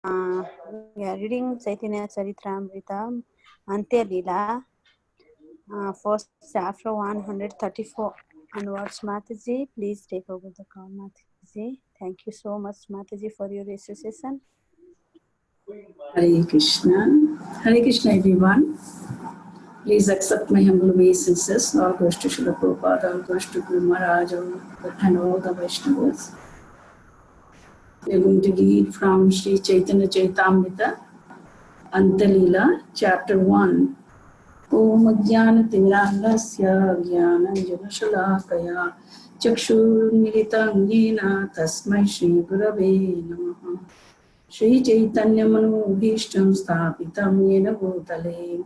We are reading Caitanya Caritamrta, Antya Lila, first chapter 134 onwards. Mataji, please take over the call, Mataji. Thank you so much, Mataji, for your association. Hare Krishna everyone. Please accept my humble obeisances. All goes to Srila Prabhupada, all goes to Guru Maharaj, and all the Vaishnavas. We are going to read from Sri Caitanya Caritamrta, Antya Lila, chapter 1. Om Ajnana-timirandhasya Jnana-shalakaya Chakshurmilitam Yena Tasmai Shri Gurave Namaha. Shri Caitanya Manobhishtam Sthapitam Yena Bhutale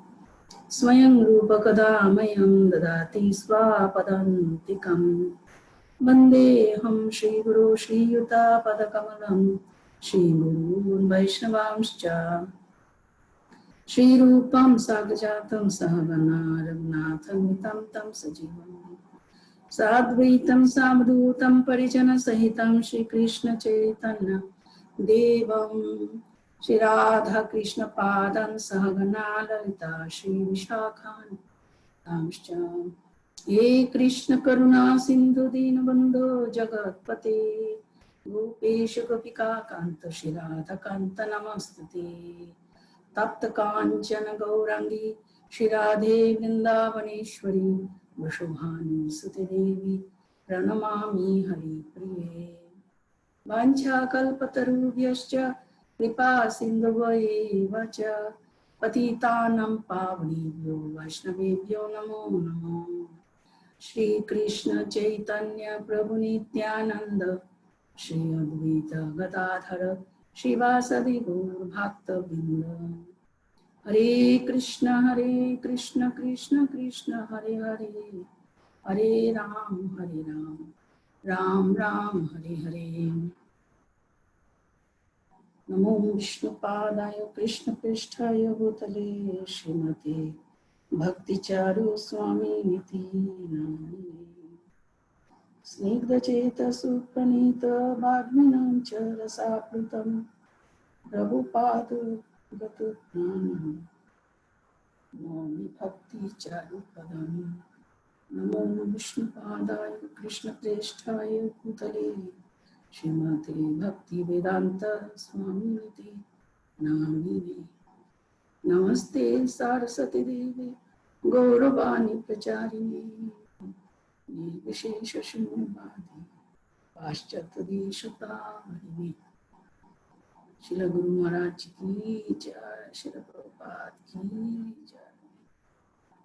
Swayam Rupa Kadamayam Dadati Swapadantikam Vandeham Shri Guru Shri Yuta Padakamalam Shri Gurun Vaishnavamscha Shri Rupam Sagajatam Sahagana Raghunatham Vitam Tam Sajivam Sadvaitam Samdutam Parijana Sahitam Shri Krishna Chaitanya Devam Shri Radha Krishna Padan Sahagana Lalita Shri Vishakhan Tamscha Ye Krishna Karuna Sindhu Dinabandho Jagatpate Gopesha Gopika Kanta Shri Radha Kanta Namastute Tapta Kanchana Gaurangi Shri Radhe Vrindavaneshwari Vashubhanu Sute Devi Pranamami Hari Priye Vancha Kalpatarubhyascha Kripa Sindhuvaiva cha Patitanam Pavanebhyo Vaishnavebhyo Namo Namo Shri Krishna Chaitanya Prabhu Nityananda Shri Advaita Gadadhara Shivasadi Gaur Bhakta Vrinda Hare Krishna Krishna Krishna Hare Hare Hare Ram Ram Ram Hare Hare Namo Vishnu Padaya Krishna Pristhaya Bhutale Srimate Bhakti Charu Swami Niti Namine Snigdha Cheta Supranita Bhagminam Charasaplutam Prabhupada Gatu Pranam Nami Bhakti Charu Padam Namo Vishnu Padaya Krishna Pristhaya Bhutale Srimate Bhakti Vedanta Swami Niti Namine Namaste Saraswati Devi Gauravani Pracharini Nirvishesha Shunyavadi Paschatadeshata Hari Srila Guru Maharaj Ki Jai Srila Prabhupada Ki Jai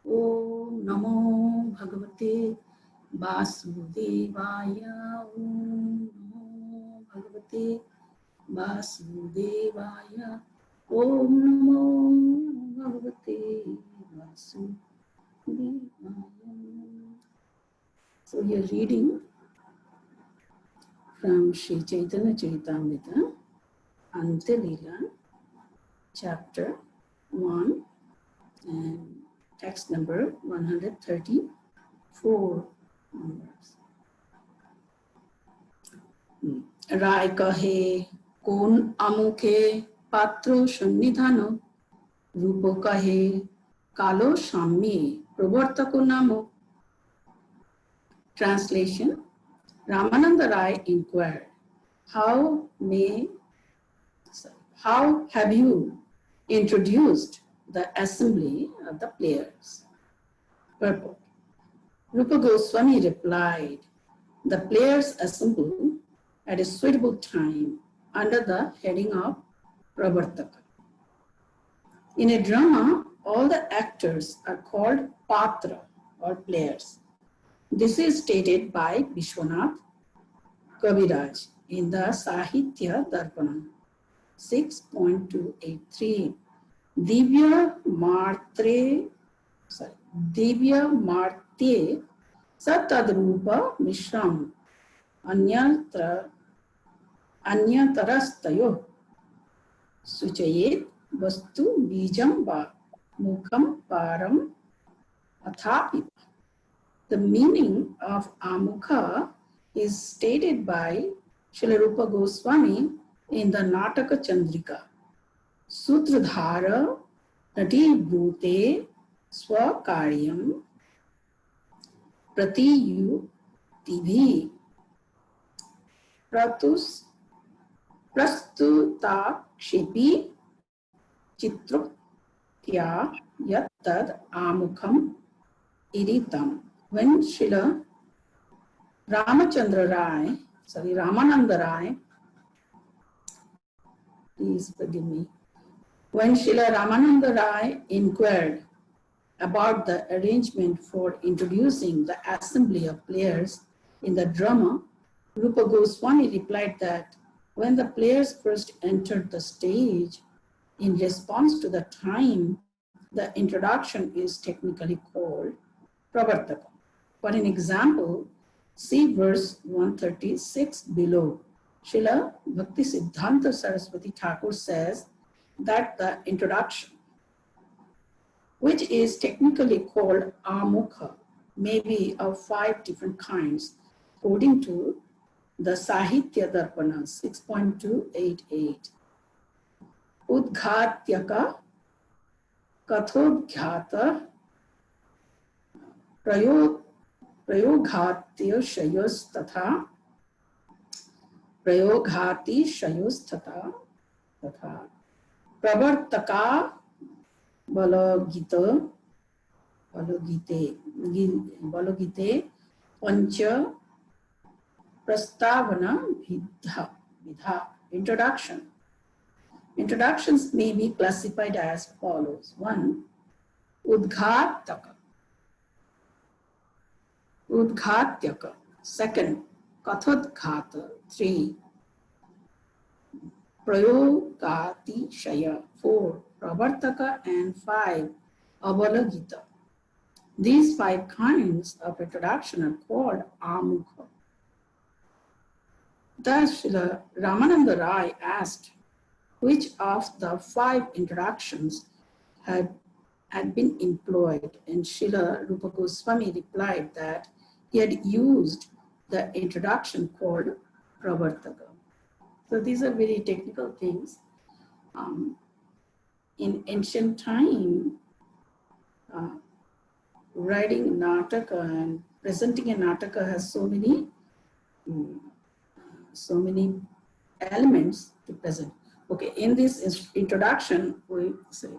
Om Namo Bhagavate Vasudevaya Om Namo Bhagavate Vasudevaya Om Namo Bhagavate Vasudevaya. So we are reading from Sri Caitanya Caritamrta, Antya Lila, chapter 1 and text number 134 onwards. Rai kahe kon amukhe patro sannidhano rupo kahe kalo shammi pravartako namo. Translation: Ramananda Rai inquired, how have you introduced the assembly of the players? Purport: Rupa Goswami replied, the players assemble at a suitable time under the heading of Pravartaka. In a drama, all the actors are called patra or players. This is stated by Vishwanath Kaviraj in the Sahitya Darpana 6.283. Divya Martye Satadrupa Mishram Anyatarastayo Suchayet Vastu Bijam Va Mukham Param Athapi. The meaning of Amukha is stated by Srila Rupa Goswami in the Nataka Chandrika Sutradhara Nati Bhute Swakaryam Pratiyutibhi Pratus Prastutakshiphi Chitrukya Yattad Amukham Iritam. When Srila Ramananda Rai, please forgive me. When Srila Ramananda Rai inquired about the arrangement for introducing the assembly of players in the drama, Rupa Goswami replied that when the players first entered the stage, in response to the time, the introduction is technically called Pravartaka. For an example, see verse 136 below. Srila Bhakti Siddhanta Saraswati Thakur says that the introduction, which is technically called Amukha, may be of 5 different kinds, according to the Sahitya Darpana 6.288. Udghatyaka, Kathodghata, Prayoghatya Shayos Tatha, Prayoghati Shayos Tatha, Pravartaka Balagita, Balagite, Pancha, Prastavana, Vidha. Introduction. Introductions may be classified as follows. 1. Udghataka. Udghatyaka. 2. Kathodghata. 3. Prayogati Shaya. 4. Pravartaka. And 5. Avalagita. These 5 kinds of introduction are called Amukha. Thus, Srila Ramananda Rai asked which of the 5 introductions had been employed, and Srila Rupa Goswami replied that he had used the introduction called Pravartaka. So these are very technical things. In ancient time, writing Nataka and presenting a Nataka has so many elements to present. Okay, in this introduction,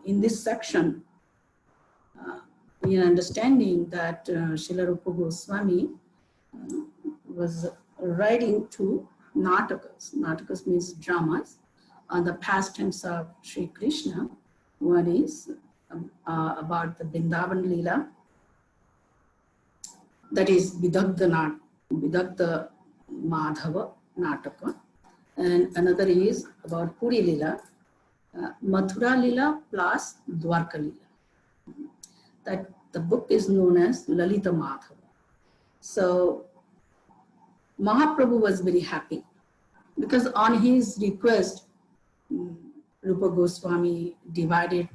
in this section, we are understanding that Srila Rupa Goswami was writing 2 Natakas. Natakas means dramas on the pastimes of Sri Krishna. One is about the Vrindavan Leela, that is Vidagdha Madhava Nataka, and another is about Puri Leela, Mathura Leela plus Dwarka Leela. That the book is known as Lalita Madhava. So Mahaprabhu was very happy because on his request, Rupa Goswami divided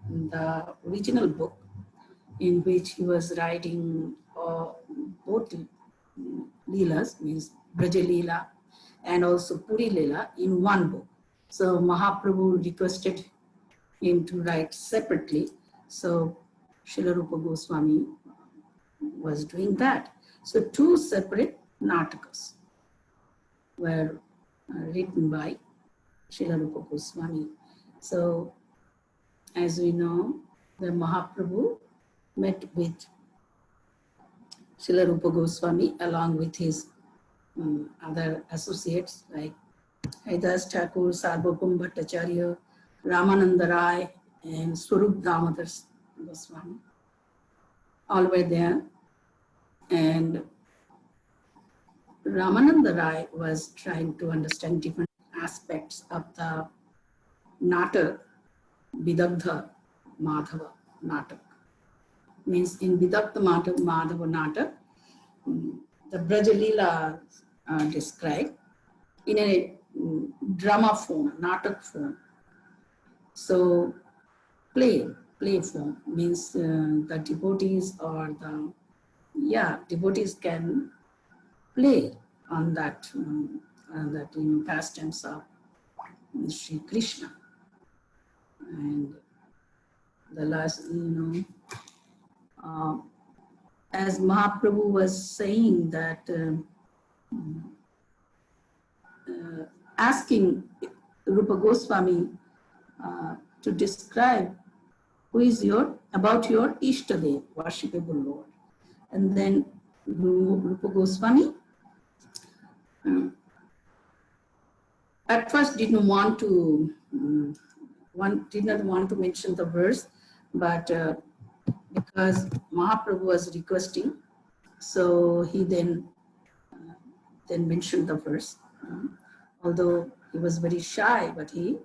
the original book in which he was writing both Leelas, means Braja Leela and also Puri Leela, in one book. So Mahaprabhu requested him to write separately. So Srila Rupa Goswami was doing that. So 2 separate Natakas were written by Srila Rupa Goswami. So as we know, the Mahaprabhu met with Srila Rupa Goswami along with his other associates like Haridas Thakur, Sarvabhauma Bhattacharya, Ramananda Rai, and Swarup Damodar Goswami. All were there. And Ramananda Rai was trying to understand different aspects of the Natak, Vidagdha Madhava Natak. Means in Vidagdha Madhava Natak, the Braja Leela described in a drama form, Natak form. So play form means the devotees or devotees can play on that pastimes of Sri Krishna. And the last, as Mahaprabhu was saying that, asking Rupa Goswami to describe who is about your Ishtadev, worshipable Lord. And then Rupa Goswami at first did not want to mention the verse, but because Mahaprabhu was requesting, so he then mentioned the verse. Although he was very shy, but he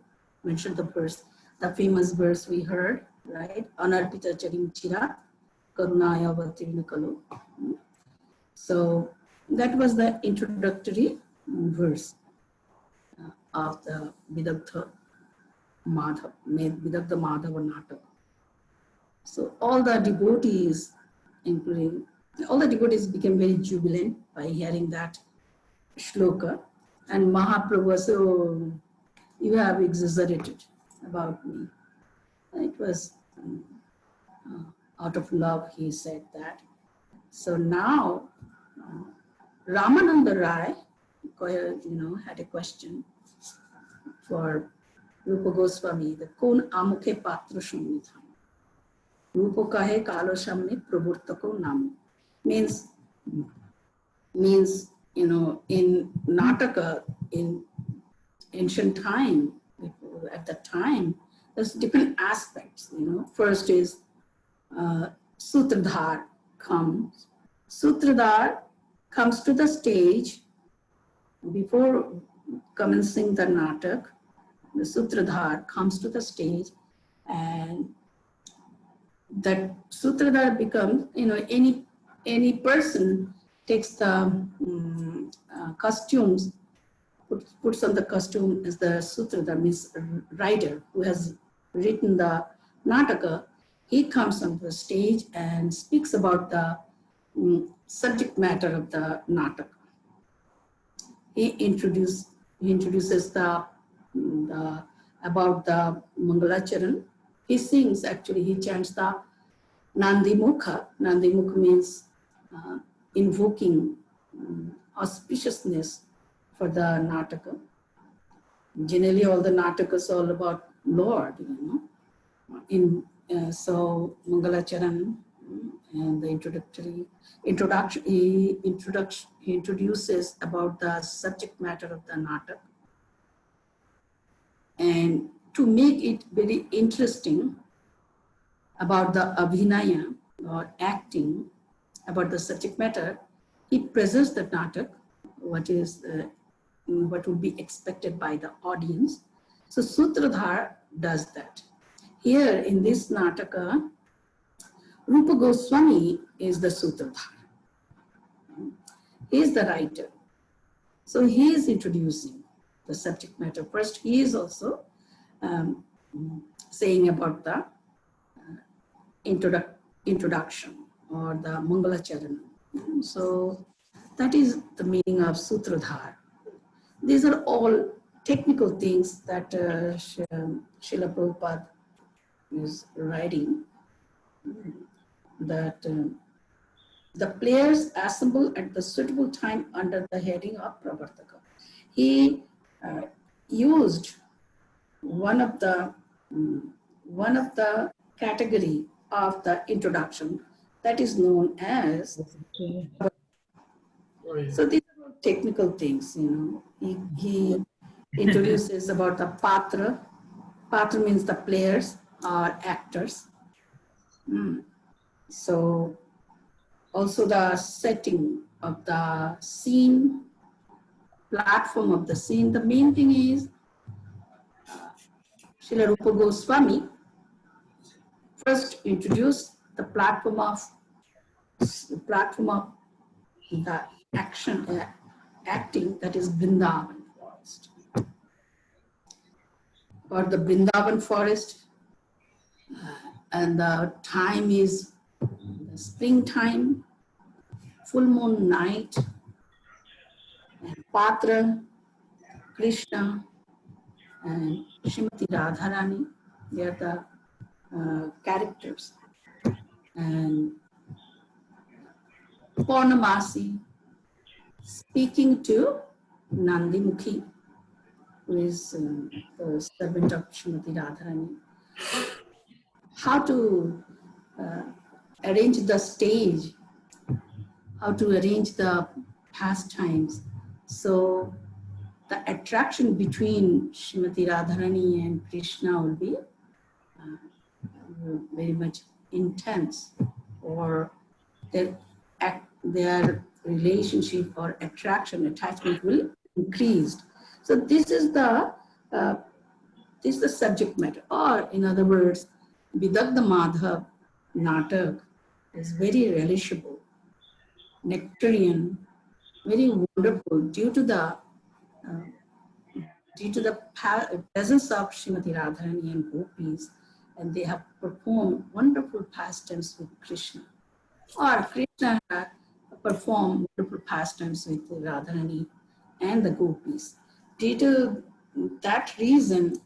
mentioned the verse, the famous verse we heard, right? Anarpita charim chira karunaya avatirna kalu. So that was the introductory verse of the Vidagdha Madhava Natak. So all the devotees, including all the devotees, became very jubilant by hearing that shloka. And Mahaprabhu was, so you have exaggerated about me. It was out of love he said that. So now Ramananda Rai, had a question for Rupa Goswami, the Kon Amukhe Patra Shamnitham. Rupa kahe kalo shamne praburtako nam. Means, in Nataka, in ancient time, at that time, there's different aspects. First is Sutradhar comes. Sutradhar comes to the stage before commencing the Natak. The Sutradhar comes to the stage, and that Sutradhar becomes, any person takes the costumes, puts on the costume as the Sutradhar, means writer who has written the Nataka. He comes on the stage and speaks about the subject matter of the Nataka. He introduces about the Mangalacharan. He sings, actually, he chants the Nandi Mukha. Nandi Mukha means invoking auspiciousness for the Nataka. Generally, all the Natakas are all about Lord, so Mangalacharan and the introduction, he introduces about the subject matter of the Natak. And to make it very interesting about the Abhinaya or acting, about the subject matter, he presents the Natak, what would be expected by the audience. So Sutradhar does that. Here in this Nataka, Rupa Goswami is the Sutradhar. He is the writer. So he is introducing the subject matter. First, he is also saying about the introduction or the Mangalacharan. So that is the meaning of Sutradhar. These are all technical things that Srila Prabhupada is writing, that the players assemble at the suitable time under the heading of Pravartaka. He used one of the category of the introduction that is known as. So these are all technical things, He introduces about the patra. Patra means the players or actors. So also the setting of the scene, platform of the scene. The main thing is Srila Rupa Goswami first introduced the platform of the acting, that is Vrindavan forest. Or the Vrindavan forest, and the time is the springtime, full moon night, and Patra, Krishna, and Srimati Radharani. They are the characters. And Purnamasi speaking to Nandimukhi, who is the servant of Srimati Radharani, how to arrange the stage, how to arrange the pastimes. So the attraction between Srimati Radharani and Krishna will be very much intense, or their relationship or attraction, attachment will increase. So this is the subject matter, or in other words, Vidagdha Madhav Natak is very relishable, nectarian, very wonderful due to the presence of Srimati Radharani and Gopis, and they have performed wonderful pastimes with Krishna, or Krishna performed wonderful pastimes with Radharani and the Gopis. Due to that reason,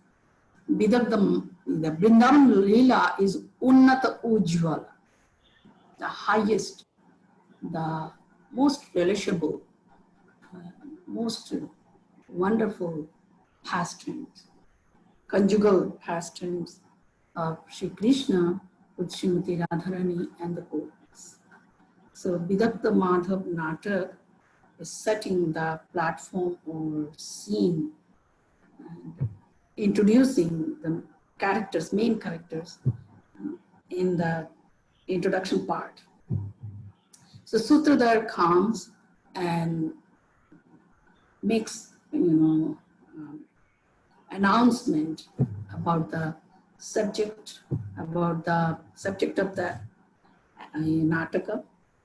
the Vrindavan Leela is Unnata Ujjvala, the highest, the most relishable, most wonderful pastimes, conjugal pastimes of Sri Krishna with Srimati Radharani and the Gopis. So Vidagdha Madhav Natak is setting the platform or scene and introducing the characters, main characters in the introduction part. So Sutradhar comes and makes, announcement about the subject of the Nataka,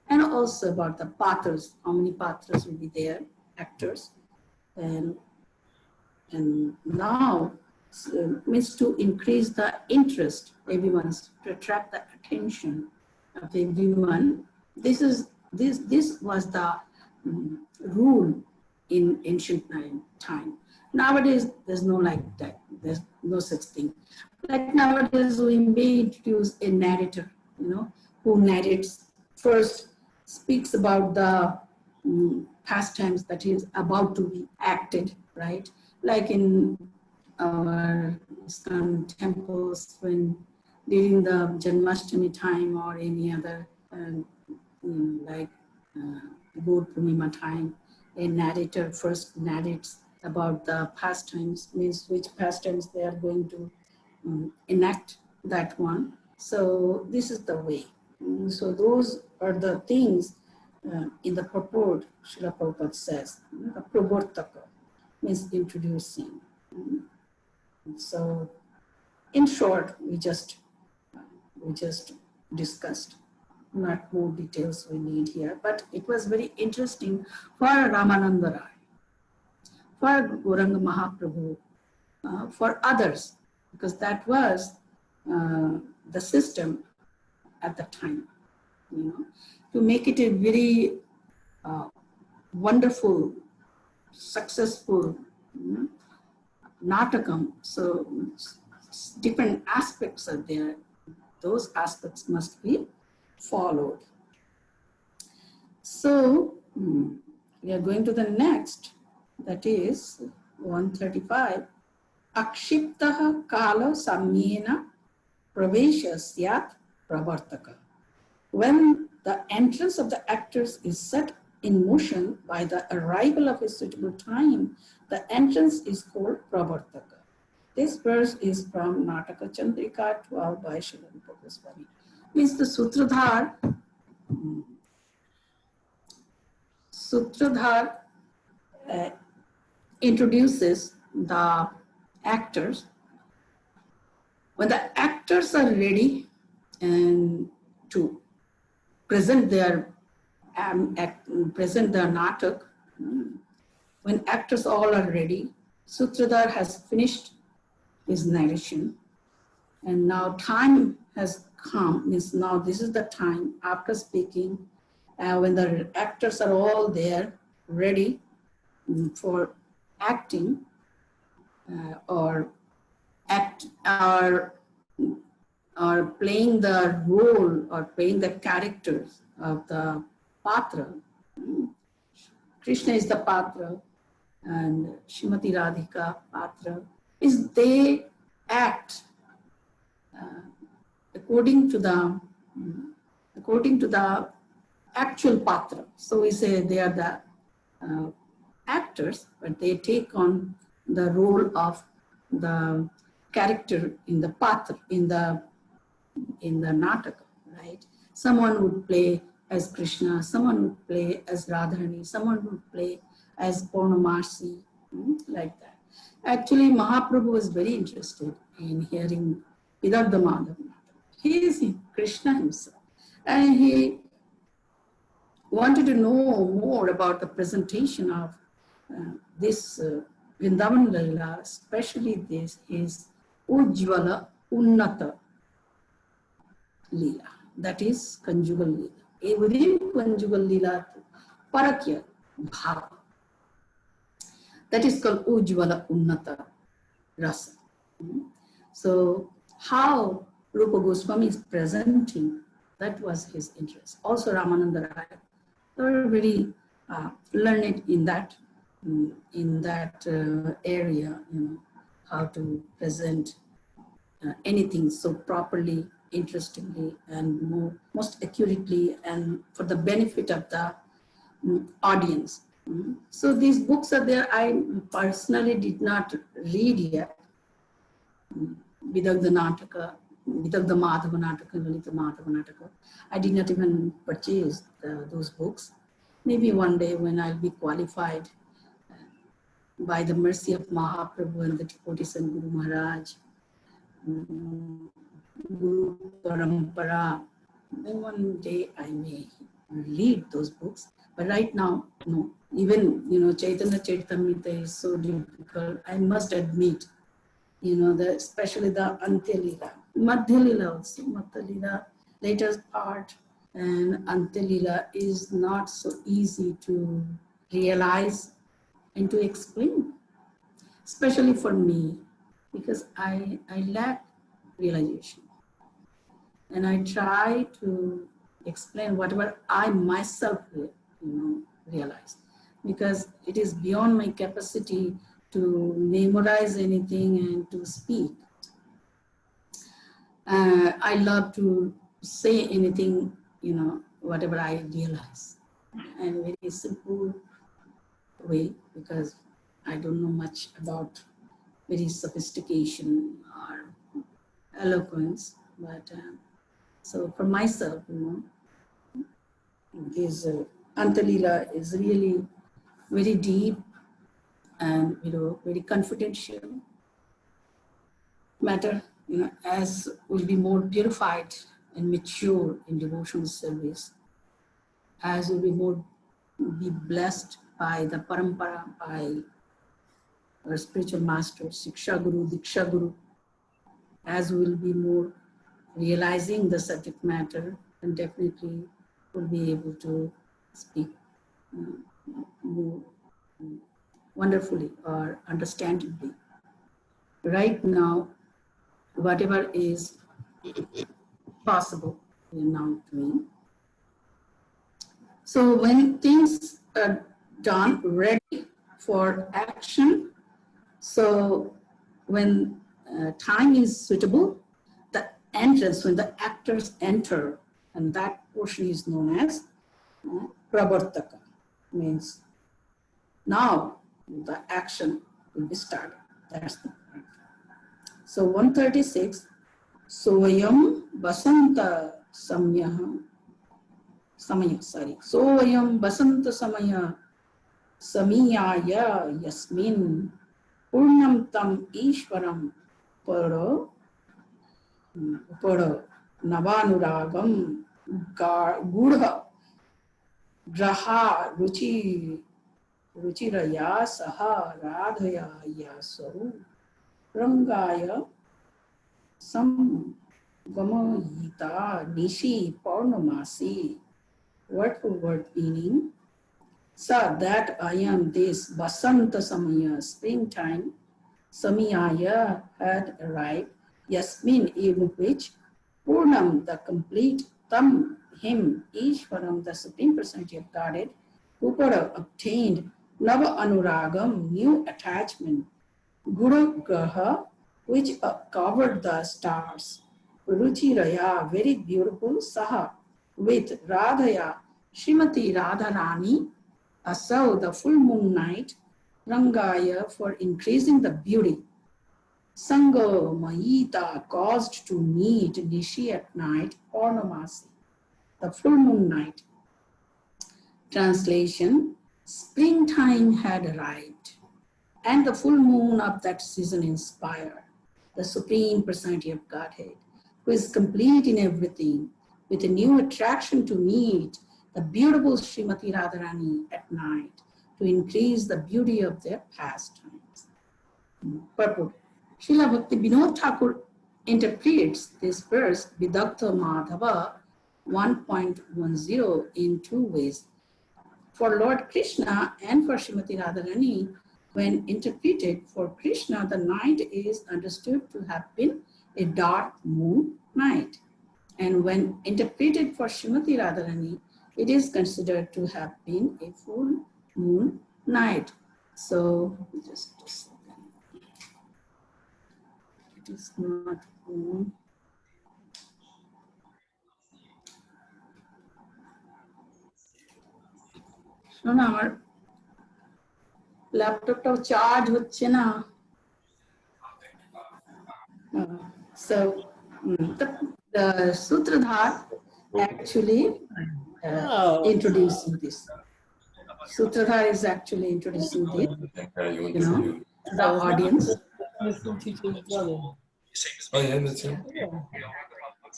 and also about the patras, how many patras will be there, actors, and now means to increase the interest, everyone's, to attract the attention of everyone. This was the rule in ancient time. Nowadays, there's no like that. There's no such thing. Like nowadays, we may introduce a narrator, who narrates first, speaks about the pastimes that is about to be acted, right? Like in our ISKCON temples, when during the Janmashtami time or any other, like Bodh Purnima time, a narrator first narrates about the pastimes, means which pastimes they are going to enact that one. So this is the way. So those are the things in the purport, Srila Prabhupada says, Pravartaka, means introducing. So in short, we just discussed. Not more details we need here, but it was very interesting for Ramananda Rai, for Gauranga Mahaprabhu, for others, because that was the system at the time, to make it a very wonderful, successful natakam. So different aspects are there. Those aspects must be followed. So we are going to the next, that is 135. Akshiptaha kala samyena pravesha syat pravartaka. When the entrance of the actors is set in motion by the arrival of a suitable time, the entrance is called pravartaka. This verse is from Nataka Chandrika 12 by Srila Rupa Goswami. Means the Sutradhar introduces the actors. When the actors are ready and to present their natak, when actors all are ready, Sutradhar has finished his narration, and now time has come. Means now this is the time after speaking, when the actors are all there ready for acting or or playing the role or playing the characters of the patra. Krishna is the patra and Srimati Radhika patra, is they act according to the actual patra. So we say they are the actors, but they take on the role of the character in the patra, in the nataka, right? Someone would play as Krishna, someone would play as Radharani, someone would play as Purnamasi, like that. Actually, Mahaprabhu was very interested in hearing Vidagdha Madhava. He is Krishna himself. And he wanted to know more about the presentation of this Vrindavan Leela, especially this is Ujjvala Unnata Leela, that is conjugal Leela. Within conjugal Leela, Parakya Bhava, that is called Ujjvala Unnata Rasa. So how Rupa Goswami is presenting, that was his interest. Also Ramananda Raya, they were very learned in that area, how to present anything so properly, interestingly, and most accurately, and for the benefit of the audience. So these books are there. I personally did not read yet. Vidagdha Nataka, Vidagdha Madhava Nataka, Lalita Madhava Nataka. I did not even purchase those books. Maybe one day when I'll be qualified by the mercy of Mahaprabhu and the devotees and Guru Maharaj, Guru Parampara, then one day I may read those books. But right now, no. Even, Chaitanya Caritamrta is so difficult. I must admit, especially the Antya Leela, Madhya Leela also, Madhya Leela, later part, and Antya Leela is not so easy to realize and to explain, especially for me, because I lack realization. And I try to explain whatever I myself realize, because it is beyond my capacity to memorize anything and to speak. I love to say anything, whatever I realize, and very simple way, because I don't know much about very sophistication or eloquence, but so for myself, this Antya Leela is really very deep and very confidential matter. As will be more purified and mature in devotional service, as will be blessed by the parampara, by our spiritual masters, Shiksha Guru, Diksha Guru, as will be more realizing the subject matter, and definitely will be able to speak more wonderfully or understandably. Right now, whatever is possible, we are now doing. So when things are done, ready for action, so when time is suitable, the entrance, when the actors enter, and that portion is known as Pravartaka, means now the action will be started. That's the point. So 136, Soyam Basanta Samaya, Soyam Basanta Samaya Samiyaya Yasmin Purnam Tam Ishwaram Paro Navanuragam Gudha Graha Ruchiraya Saha Radhaya Yasaru Rangaya Sam Gamayita Nishi Purnamasi. Word for word meaning. So that I am this Basanta Samaya, springtime, Samiyaya had arrived, Yasmin, in which Purnam, the complete, Tam, him, Ishvaram, the Supreme Personality of Godhead, Upara obtained Nava Anuragam, new attachment, Guru Graha, which covered the stars, Ruchi Raya, very beautiful, Saha, with Radhaya, Srimati Radharani, Asau, the full moon night, Rangaya, for increasing the beauty. Sango Mahita, caused to meet Nishi at night, Purnamasi, the full moon night. Translation, springtime had arrived, and the full moon of that season inspired the Supreme Personality of Godhead, who is complete in everything, with a new attraction to meet the beautiful Srimati Radharani at night, to increase the beauty of their pastimes. Purport. Srila Bhakti Vinod Thakur interprets this verse, Vidakta Madhava 1.10, in two ways. For Lord Krishna and for Srimati Radharani, when interpreted for Krishna, the night is understood to have been a dark moon night. And when interpreted for Srimati Radharani, it is considered to have been a full moon night. So, just a second. It is not moon. শোনো আমার ল্যাপটপটাও charge হচ্ছে না so the Sutradhar actually introducing this. Sutradhar is actually introducing this, to the audience.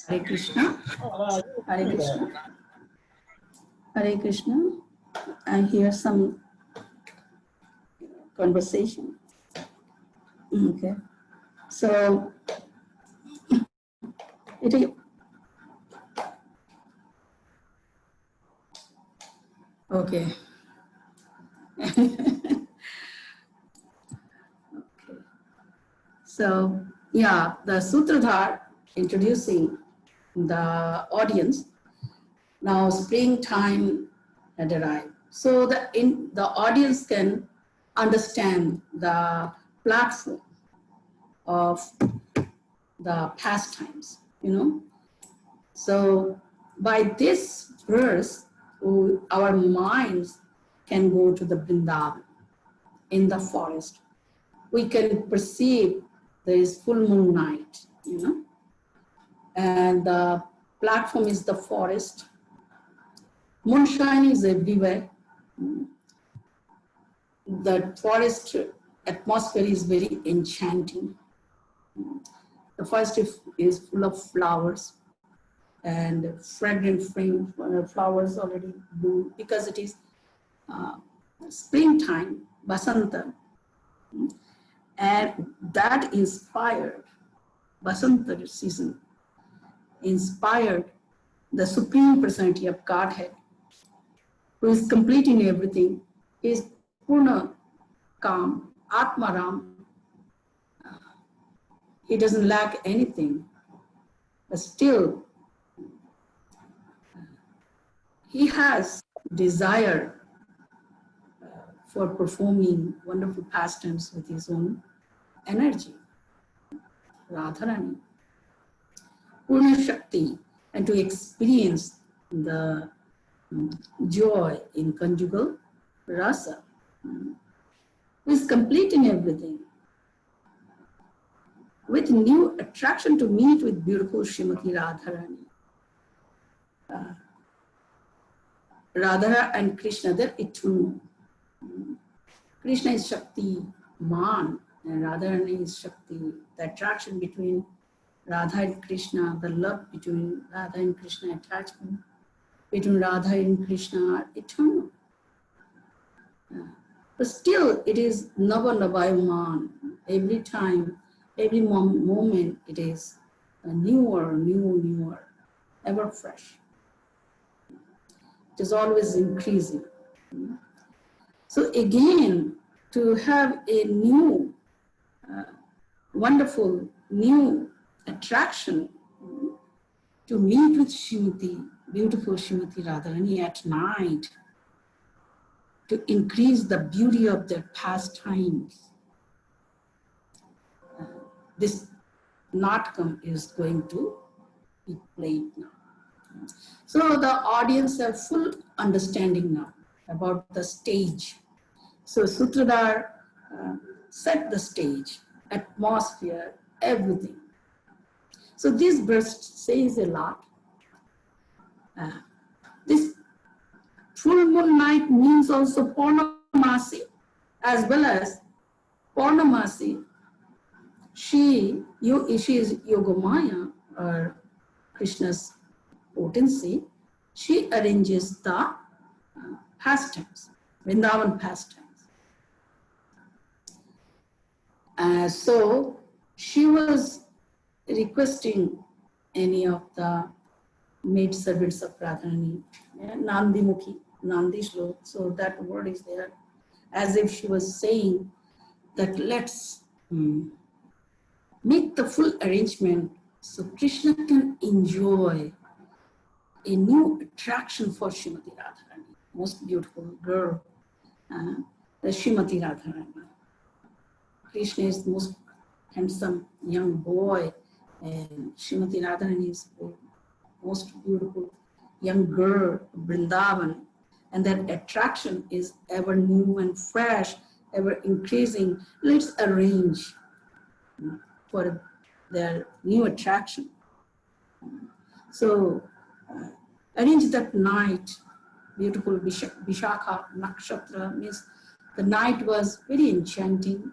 Hare Krishna. Hare Krishna. Hare Krishna. I hear some conversation. Okay. So, it is okay. Okay. So, yeah, the Sutradhar introducing the audience. Now, springtime had arrived. So the audience can understand the platform of the pastimes, So by this verse, our minds can go to the Vrindavan in the forest. We can perceive there is full moon night, and the platform is the forest. Moonshine is everywhere. The forest atmosphere is very enchanting. The forest is full of flowers and fragrant flowers already bloom because it is springtime, Basanta. And that inspired, Basanta season, inspired the Supreme Personality of Godhead, who is complete in everything, is Purna Kam, Atmaram. He doesn't lack anything, but still he has desire for performing wonderful pastimes with his own energy, Radharani, Purna Shakti, and to experience the joy in conjugal rasa, who is complete in everything, with new attraction to meet with beautiful Srimati Radharani. Radha and Krishna, they're eternal. Krishna is Shakti Man, and Radharani is Shakti. The attraction between Radha and Krishna, the love between Radha and Krishna, attachment between Radha and Krishna are eternal. But still, it is Nava Navayaman. Every time, every moment, it is newer, ever fresh. It is always increasing. So again, to have a new, wonderful, new attraction to meet with Srimati, beautiful Srimati Radharani at night, to increase the beauty of their pastimes. This natkam is going to be played now. So the audience have full understanding now about the stage. So Sutradhar set the stage, atmosphere, everything. So this verse says a lot. This full moon night means also Purnamasi, as well as Purnamasi. She is Yogamaya, or Krishna's potency. She arranges the pastimes, Vrindavan pastimes. So she was requesting any of the maid servants of Radharani, Nandi Mukhi, Nandi Shlok. So that word is there, as if she was saying that let's make the full arrangement so Krishna can enjoy a new attraction for Srimati Radharani, most beautiful girl, the Srimati Radharani. Krishna is the most handsome young boy, and Srimati Radharani is the most beautiful young girl, Vrindavan, and that attraction is ever new and fresh, ever increasing. Let's arrange for their new attraction. So arrange that night, beautiful Vishakha Nakshatra, means the night was very enchanting,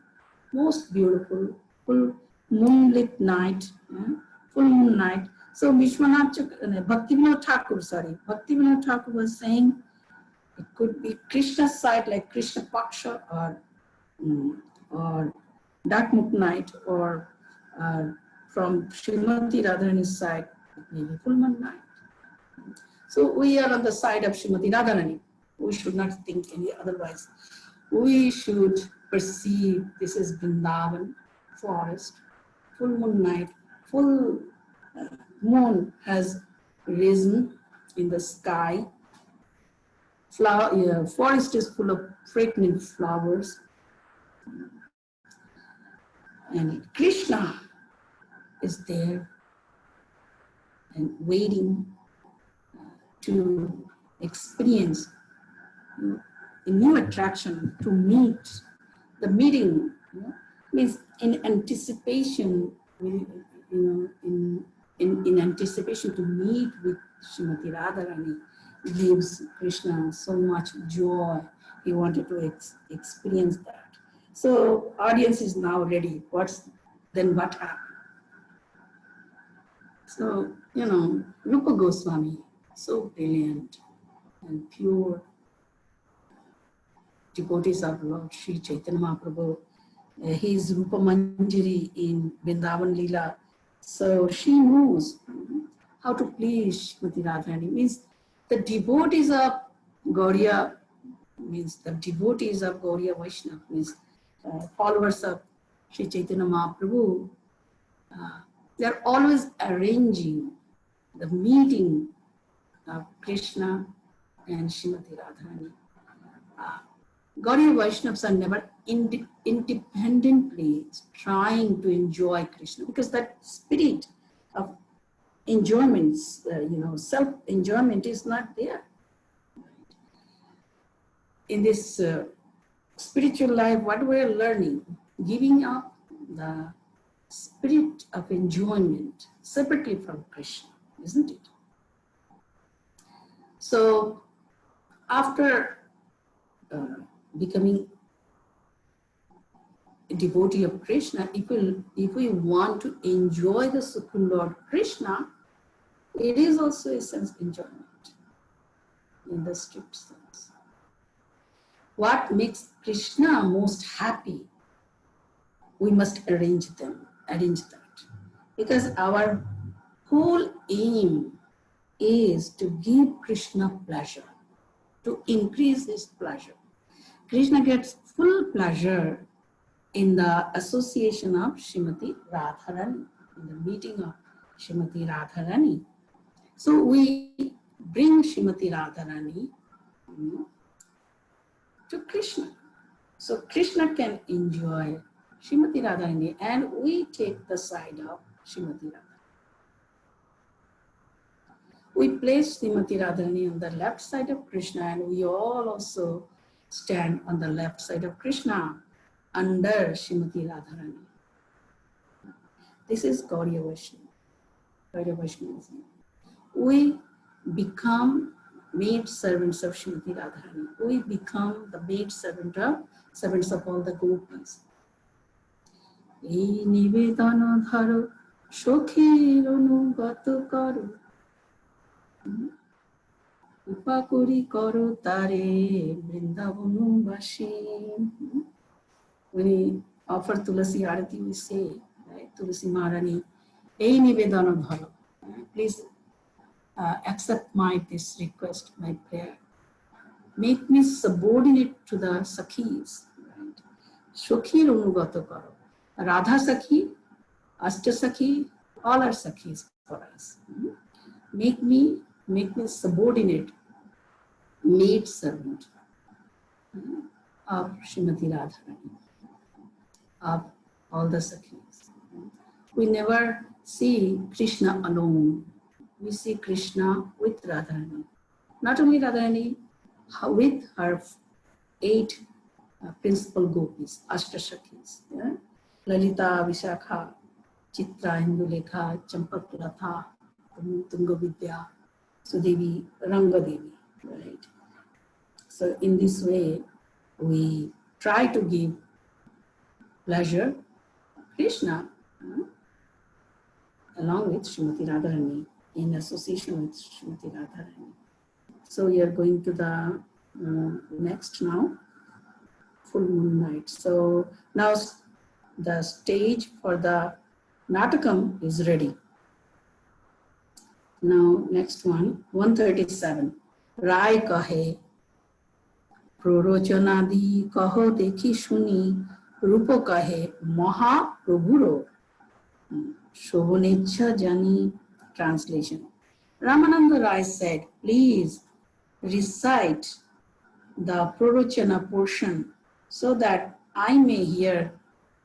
most beautiful, full moonlit night, full moon night. So Bhaktivinoda Thakur was saying it could be Krishna's side, like Krishna Paksha, or Dakmuk night, or from Srimati Radharani's side, it may be full moon night. So we are on the side of Srimati Radharani. We should not think any otherwise. We should perceive this is Vrindavan forest, full moon night, full moon has risen in the sky. Forest is full of fragrant flowers. And Krishna is there and waiting to experience a new attraction, to meet. The meeting means in anticipation, in anticipation to meet with Srimati Radharani gives Krishna so much joy. He wanted to experience that. So audience is now ready. What happened? So, Rupa Goswami, so brilliant and pure devotees of Lord Sri Chaitanya Mahaprabhu. He is Rupa Manjari in Vrindavan Leela. So she knows how to please Srimati Radharani. Means the devotees of Gauriya, means the devotees of Gauriya Vaishnava, means followers of Sri Chaitanya Mahaprabhu, they are always arranging the meeting of Krishna and Srimati Radharani. Gauriya Vaishnavas are never independently trying to enjoy Krishna, because that spirit of enjoyment, self-enjoyment is not there. In this spiritual life, what we are learning, giving up the spirit of enjoyment separately from Krishna, isn't it? So after becoming a devotee of Krishna, if we want to enjoy the Supreme Lord Krishna, it is also a sense of enjoyment in the strict sense. What makes Krishna most happy, we must arrange that. Because our whole aim is to give Krishna pleasure, to increase his pleasure. Krishna gets full pleasure in the association of Srimati Radharani, in the meeting of Srimati Radharani. So we bring Srimati Radharani to Krishna. So Krishna can enjoy Srimati Radharani, and we take the side of Srimati Radharani. We place Srimati Radharani on the left side of Krishna, and we all also stand on the left side of Krishna under Srimati Radharani. This is Gaudiya Vaishnavism. We become maid servants of Srimati Radharani. We become the maid servants of all the gopis. Ei nivedana dharo shokhir anugato karo upakuri karo tare vrindavanu vashi. When we offer Tulasi Arati, we say, right, Tulasi Maharani, Ei nivedana dharo. Please accept this request, my prayer. Make me subordinate to the Sakhis. Right? Shokhir anugato karo. Radha Sakhi, Ashta Sakhi, all are Sakhis for us. Make me subordinate, maid servant of Srimati Radharani, of all the Sakhis. We never see Krishna alone. We see Krishna with Radharani. Not only Radharani, with her 8 principal gopis, Ashta Sakhis. Yeah? Lalita, Vishakha, Chitra, Indulekha, Champak Latha, Tungavidya, Sudevi, Rangadevi, right? So in this way, we try to give pleasure to Krishna along with Srimati Radharani, in association with Srimati Radharani. So we are going to the next now, full moon night. So now the stage for the Natakam is ready. Now next one, 137. Rai kahe, prorochanadi kaho dekhi shuni, rupo kahe, maha prabhuro, shobhanecha jani. Translation. Ramananda Rai said, please recite the prorochana portion so that I may hear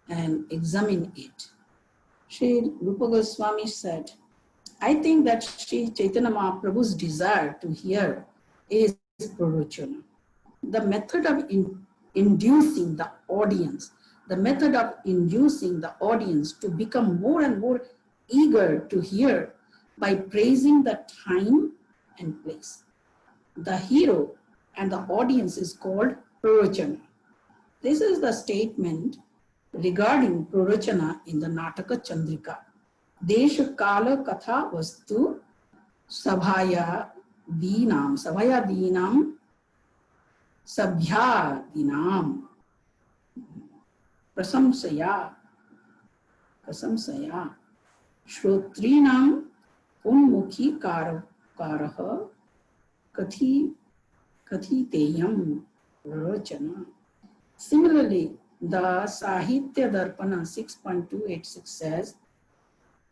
and examine it. Sri Rupa Goswami said, I think that Sri Chaitanya Mahaprabhu's desire to hear is prorochana. The method of inducing the audience to become more and more eager to hear by praising the time and place. The hero and the audience is called prorochana. This is the statement regarding prorochana in the Nataka Chandrika. Desha Kala Katha Vastu Sabhaya Dinam Sabhya Dinam Prasamsaya Shrotrinam Unmukhi Karaha Kathiteyam Prorochana. Similarly, the Sahitya Darpana 6.286 says,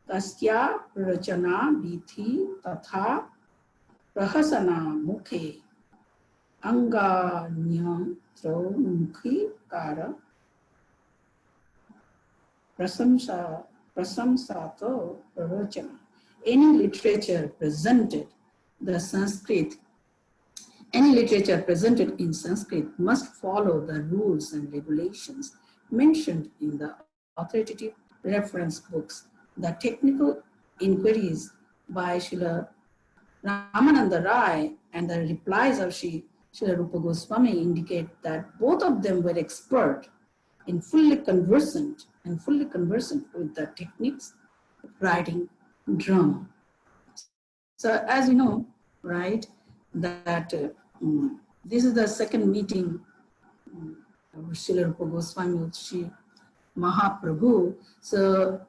Tasya Prorochana Dithi Tatha Prahasana Mukhe Anganya Mukhi Kara Prasamsato Prorochana. Any literature presented in Sanskrit must follow the rules and regulations mentioned in the authoritative reference books. The technical inquiries by Srila Ramananda Rai and the replies of Srila Rupa Goswami indicate that both of them were expert and fully conversant with the techniques of writing drama. So as you know, right, that this is the second meeting of Srila Rupa Goswami with Sri Mahaprabhu. So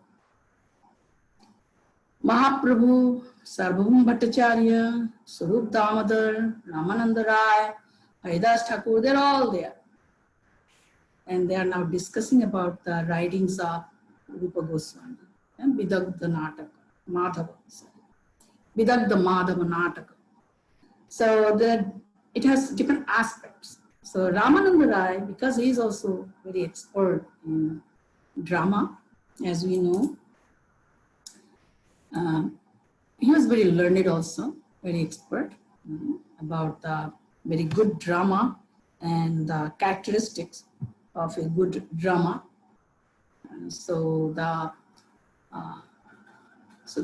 Mahaprabhu, Sarvabhauma Bhattacharya, Swarup Damodar, Ramananda Rai, Haridas Thakur, they're all there. And they are now discussing about the writings of Rupa Goswami and Vidagdha Nataka, Madhava. Vidagdha Madhava Nataka. So it has different aspects. So Ramananda Rai, because he is also very expert in drama, as we know, he was very learned also, very expert about the very good drama and the characteristics of a good drama. So the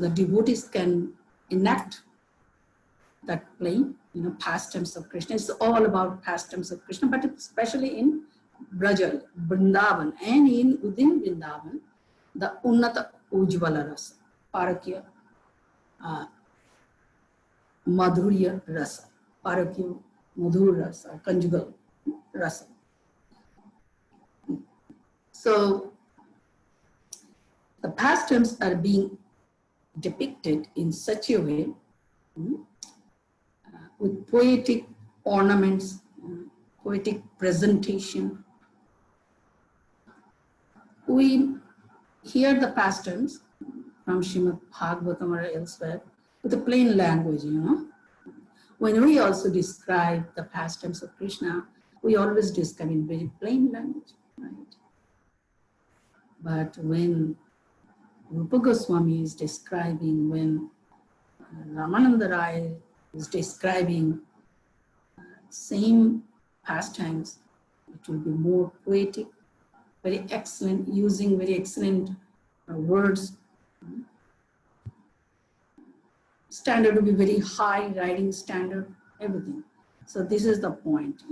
devotees can enact that play, pastimes of Krishna. It's all about pastimes of Krishna, but especially in Brajal, Vrindavan, and within Vrindavan, the Unnata Ujvala Rasa, Parakya, Madhurya Rasa, Parakya, Madhur Rasa, conjugal Rasa. So the pastimes are being depicted in such a way with poetic ornaments, poetic presentation. We hear the pastimes from Srimad Bhagavatam or elsewhere with a plain language, When we also describe the pastimes of Krishna, we always describe in very plain language, right? But when Rupa Goswami is describing, when Ramananda Rai is describing same pastimes, it will be more poetic, very excellent, using very excellent words. Standard will be very high, writing standard, everything. So this is the point,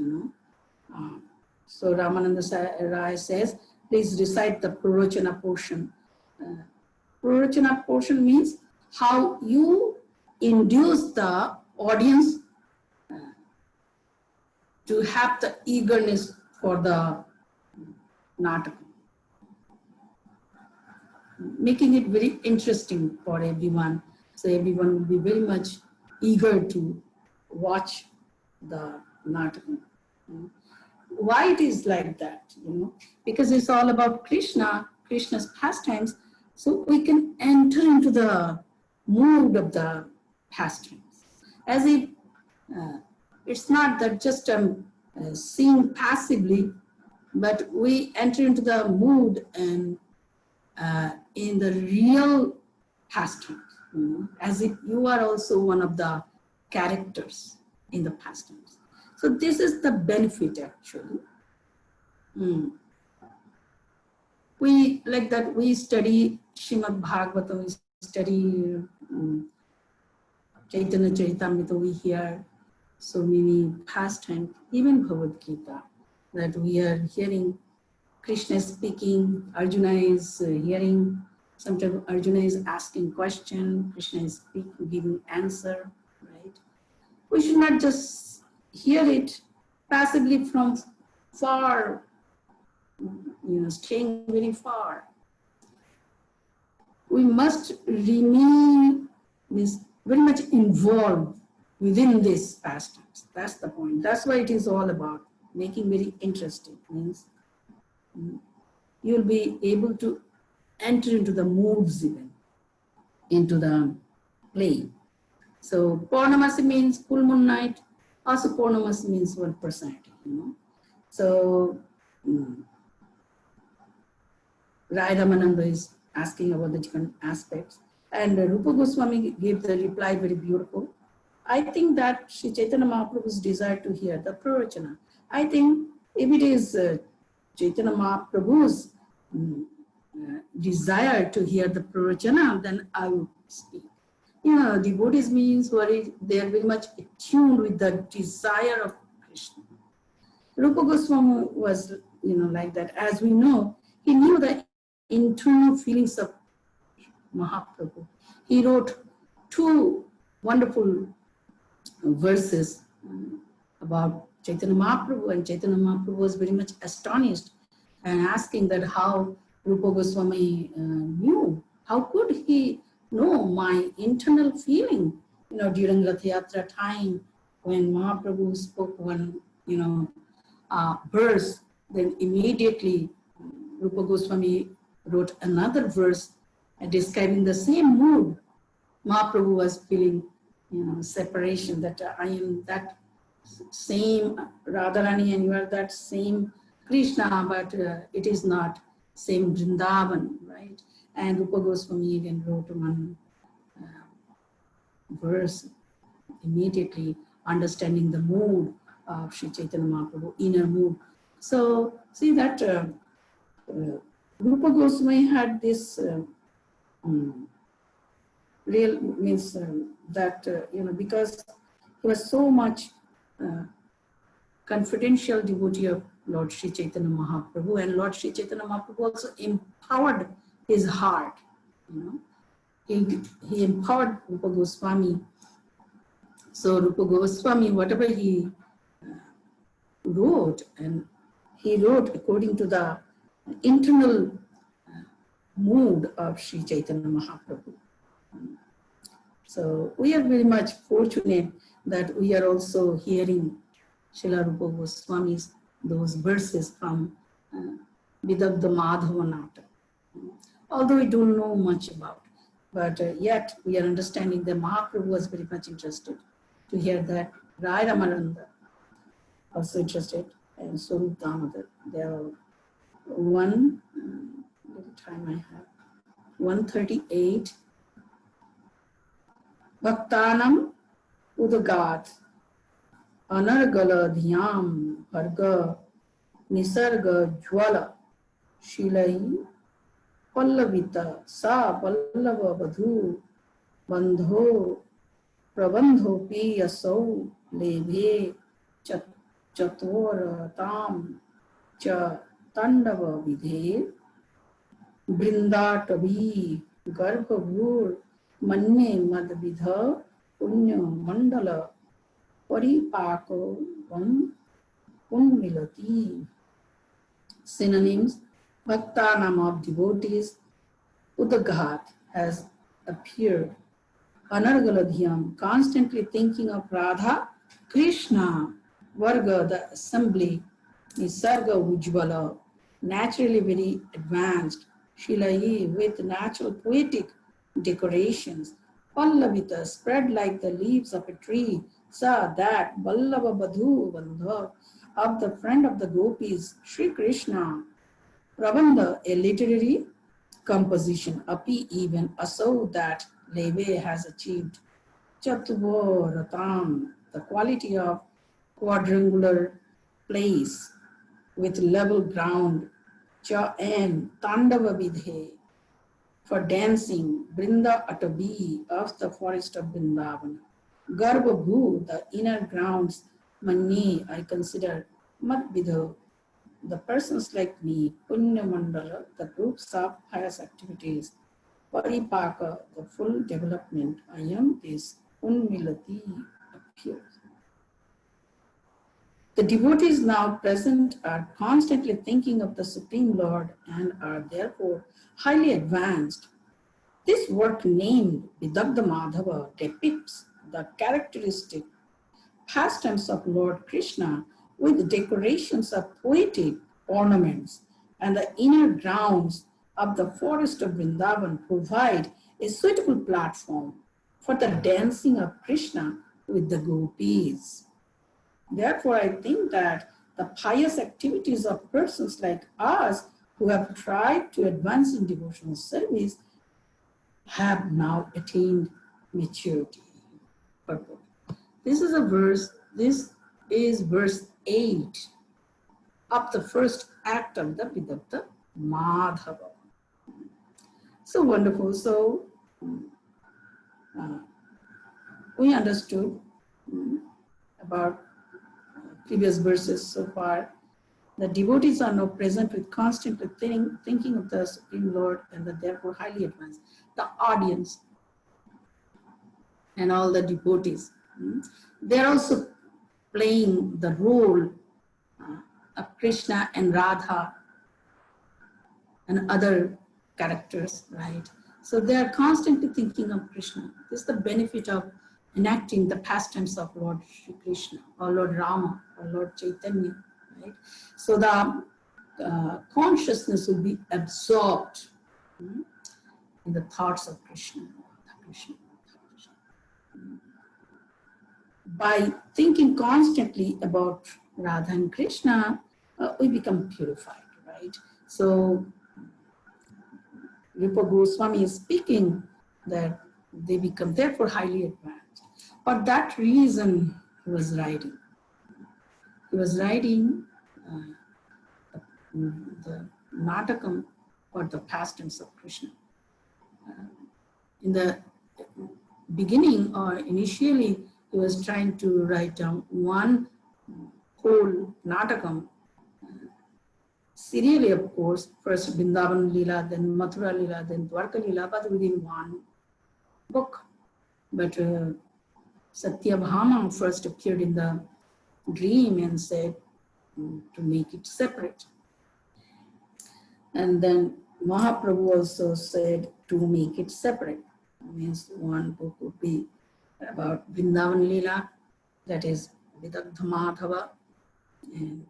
So Ramananda Rai says, please recite the Prarachana portion. Prarachana portion means how you induce the audience to have the eagerness for the nataka, making it very interesting for everyone. So everyone will be very much eager to watch the nataka. Why it is like that? Because it's all about Krishna, Krishna's pastimes. So we can enter into the mood of the pastimes, as if it's not that just seeing passively, but we enter into the mood and in the real pastimes, as if you are also one of the characters in the pastimes. So this is the benefit actually. We like that we study Srimad Bhagavatam, we study Chaitanya Caritamrta, we hear so many pastimes, even Bhagavad Gita, that we are hearing Krishna speaking, Arjuna is hearing, sometimes Arjuna is asking question, Krishna is speaking, giving answer, right? We should not just hear it passively from far, staying very far. We must remain very much involved within this pastimes. That's the point. That's why it is all about making very interesting. Means you'll be able to enter into the moods even, into the play. So Purnamasi means full moon night. Also Purnamasi means one personality, So Rai Ramananda is asking about the different aspects. And Rupa Goswami gave the reply very beautiful. I think that Sri Chaitanya Mahaprabhu's desire to hear the Prarachana. I think if it is Chaitanya Mahaprabhu's desire to hear the Prarachana, then I will speak. Devotees means they are very much attuned with the desire of Krishna. Rupa Goswami was, like that. As we know, he knew the internal feelings of Mahaprabhu. He wrote 2 wonderful verses about Chaitanya Mahaprabhu, and Chaitanya Mahaprabhu was very much astonished and asking that how Rupa Goswami knew. How could he know my internal feeling? During Rath Yatra time, when Mahaprabhu spoke one, verse, then immediately Rupa Goswami wrote another verse describing the same mood Mahaprabhu was feeling separation, that I am that same Radharani and you are that same Krishna, but it is not same Vrindavan, right? And Rupa Goswami again wrote one verse immediately understanding the mood of Sri Chaitanya Mahaprabhu, inner mood. So see that Rupa Goswami had this real means that because he was so much confidential devotee of Lord Sri Chaitanya Mahaprabhu, and Lord Sri Chaitanya Mahaprabhu also empowered his heart. He empowered Rupa Goswami. So Rupa Goswami, whatever he wrote, and he wrote according to the internal mood of Sri Chaitanya Mahaprabhu. So we are very much fortunate that we are also hearing Srila Rupa Goswami's those verses from Vidagdha Madhavanata. Although we don't know much about, but yet we are understanding that Mahaprabhu was very much interested to hear that. Rai Ramananda also interested, and Swarup Damodar. There are one, little time I have, 138. Bhaktanam Udagat Anargala Dhyam Harga Nisarga Jwala Shilai Pallavita Sa Pallava Badhu Bandho Prabandho Piyasau Lebhe Chator Tam Cha Tandava Vidhe Brindatavi Garbhavur Manne Madvidha Punya Mandala Paripako Vam Unmilati. Synonyms: Bhaktanam of devotees, Udaghat has appeared, Anargaladhyam constantly thinking of Radha, Krishna, Varga the assembly, Nisarga Ujjvala naturally very advanced, Shilai with natural poetic decorations, Pallavita spread like the leaves of a tree, Sa that Vallava Badhu Bandha of the friend of the gopis, Sri Krishna, Prabandha a literary composition, Api even Asau that Leve has achieved, Chatvo Ratam the quality of quadrangular place with level ground, Cha and Tandava Vidhe for dancing, Brinda Atabi of the forest of Vrindavan, Garbha Bhu the inner grounds, Mani I consider, Mat Vidho the persons like me, Punya Mandala the groups of pious activities, Paripaka the full development, I am this Unmilati appears. The devotees now present are constantly thinking of the Supreme Lord and are therefore highly advanced. This work named Vidagdha Madhava depicts the characteristic pastimes of Lord Krishna with decorations of poetic ornaments, and the inner grounds of the forest of Vrindavan provide a suitable platform for the dancing of Krishna with the gopis. Therefore, I think that the pious activities of persons like us who have tried to advance in devotional service have now attained maturity. Purport. This is a verse, this is verse 8 of the first act of the Vidagdha Madhava. So wonderful. So we understood about previous verses so far. The devotees are now present with constantly thinking of the Supreme Lord and are therefore highly advanced. The audience and all the devotees, they're also playing the role of Krishna and Radha and other characters, right? So they are constantly thinking of Krishna. This is the benefit of enacting the pastimes of Lord Shri Krishna or Lord Rama or Lord Chaitanya, right? So the consciousness will be absorbed in the thoughts of Krishna. by thinking constantly about Radha and Krishna, we become purified, right? So Rupa Goswami is speaking that they become therefore highly advanced. For that reason, he was writing. He was writing the Natakam for the pastimes of Krishna. In the beginning or initially, he was trying to write down one whole Natakam, serially, of course, first Vrindavan Leela, then Mathura Leela, then Dwarka Leela, but within one book. But Satyabhama first appeared in the dream and said to make it separate. And then Mahaprabhu also said to make it separate. Means one book would be about Vrindavan Leela, that is Vidagdha Madhava, and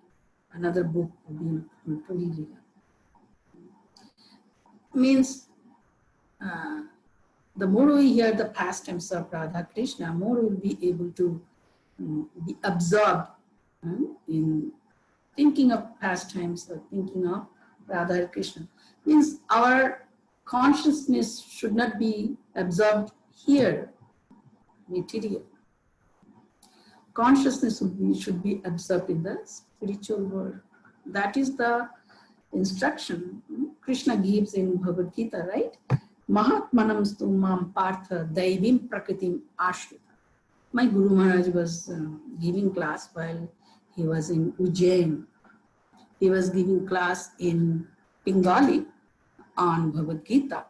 another book would be Puri Leela. Means the more we hear the pastimes of Radha Krishna, more we'll be able to be absorbed in thinking of pastimes or thinking of Radha Krishna. Means our consciousness should not be absorbed here, material. Consciousness should be absorbed in the spiritual world. That is the instruction Krishna gives in Bhagavad Gita, right? Mahatmanam stu mam partha daivim prakritim ashrita. My Guru Maharaj was giving class while he was in Ujjain. He was giving class in Bengali on Bhagavad Gita.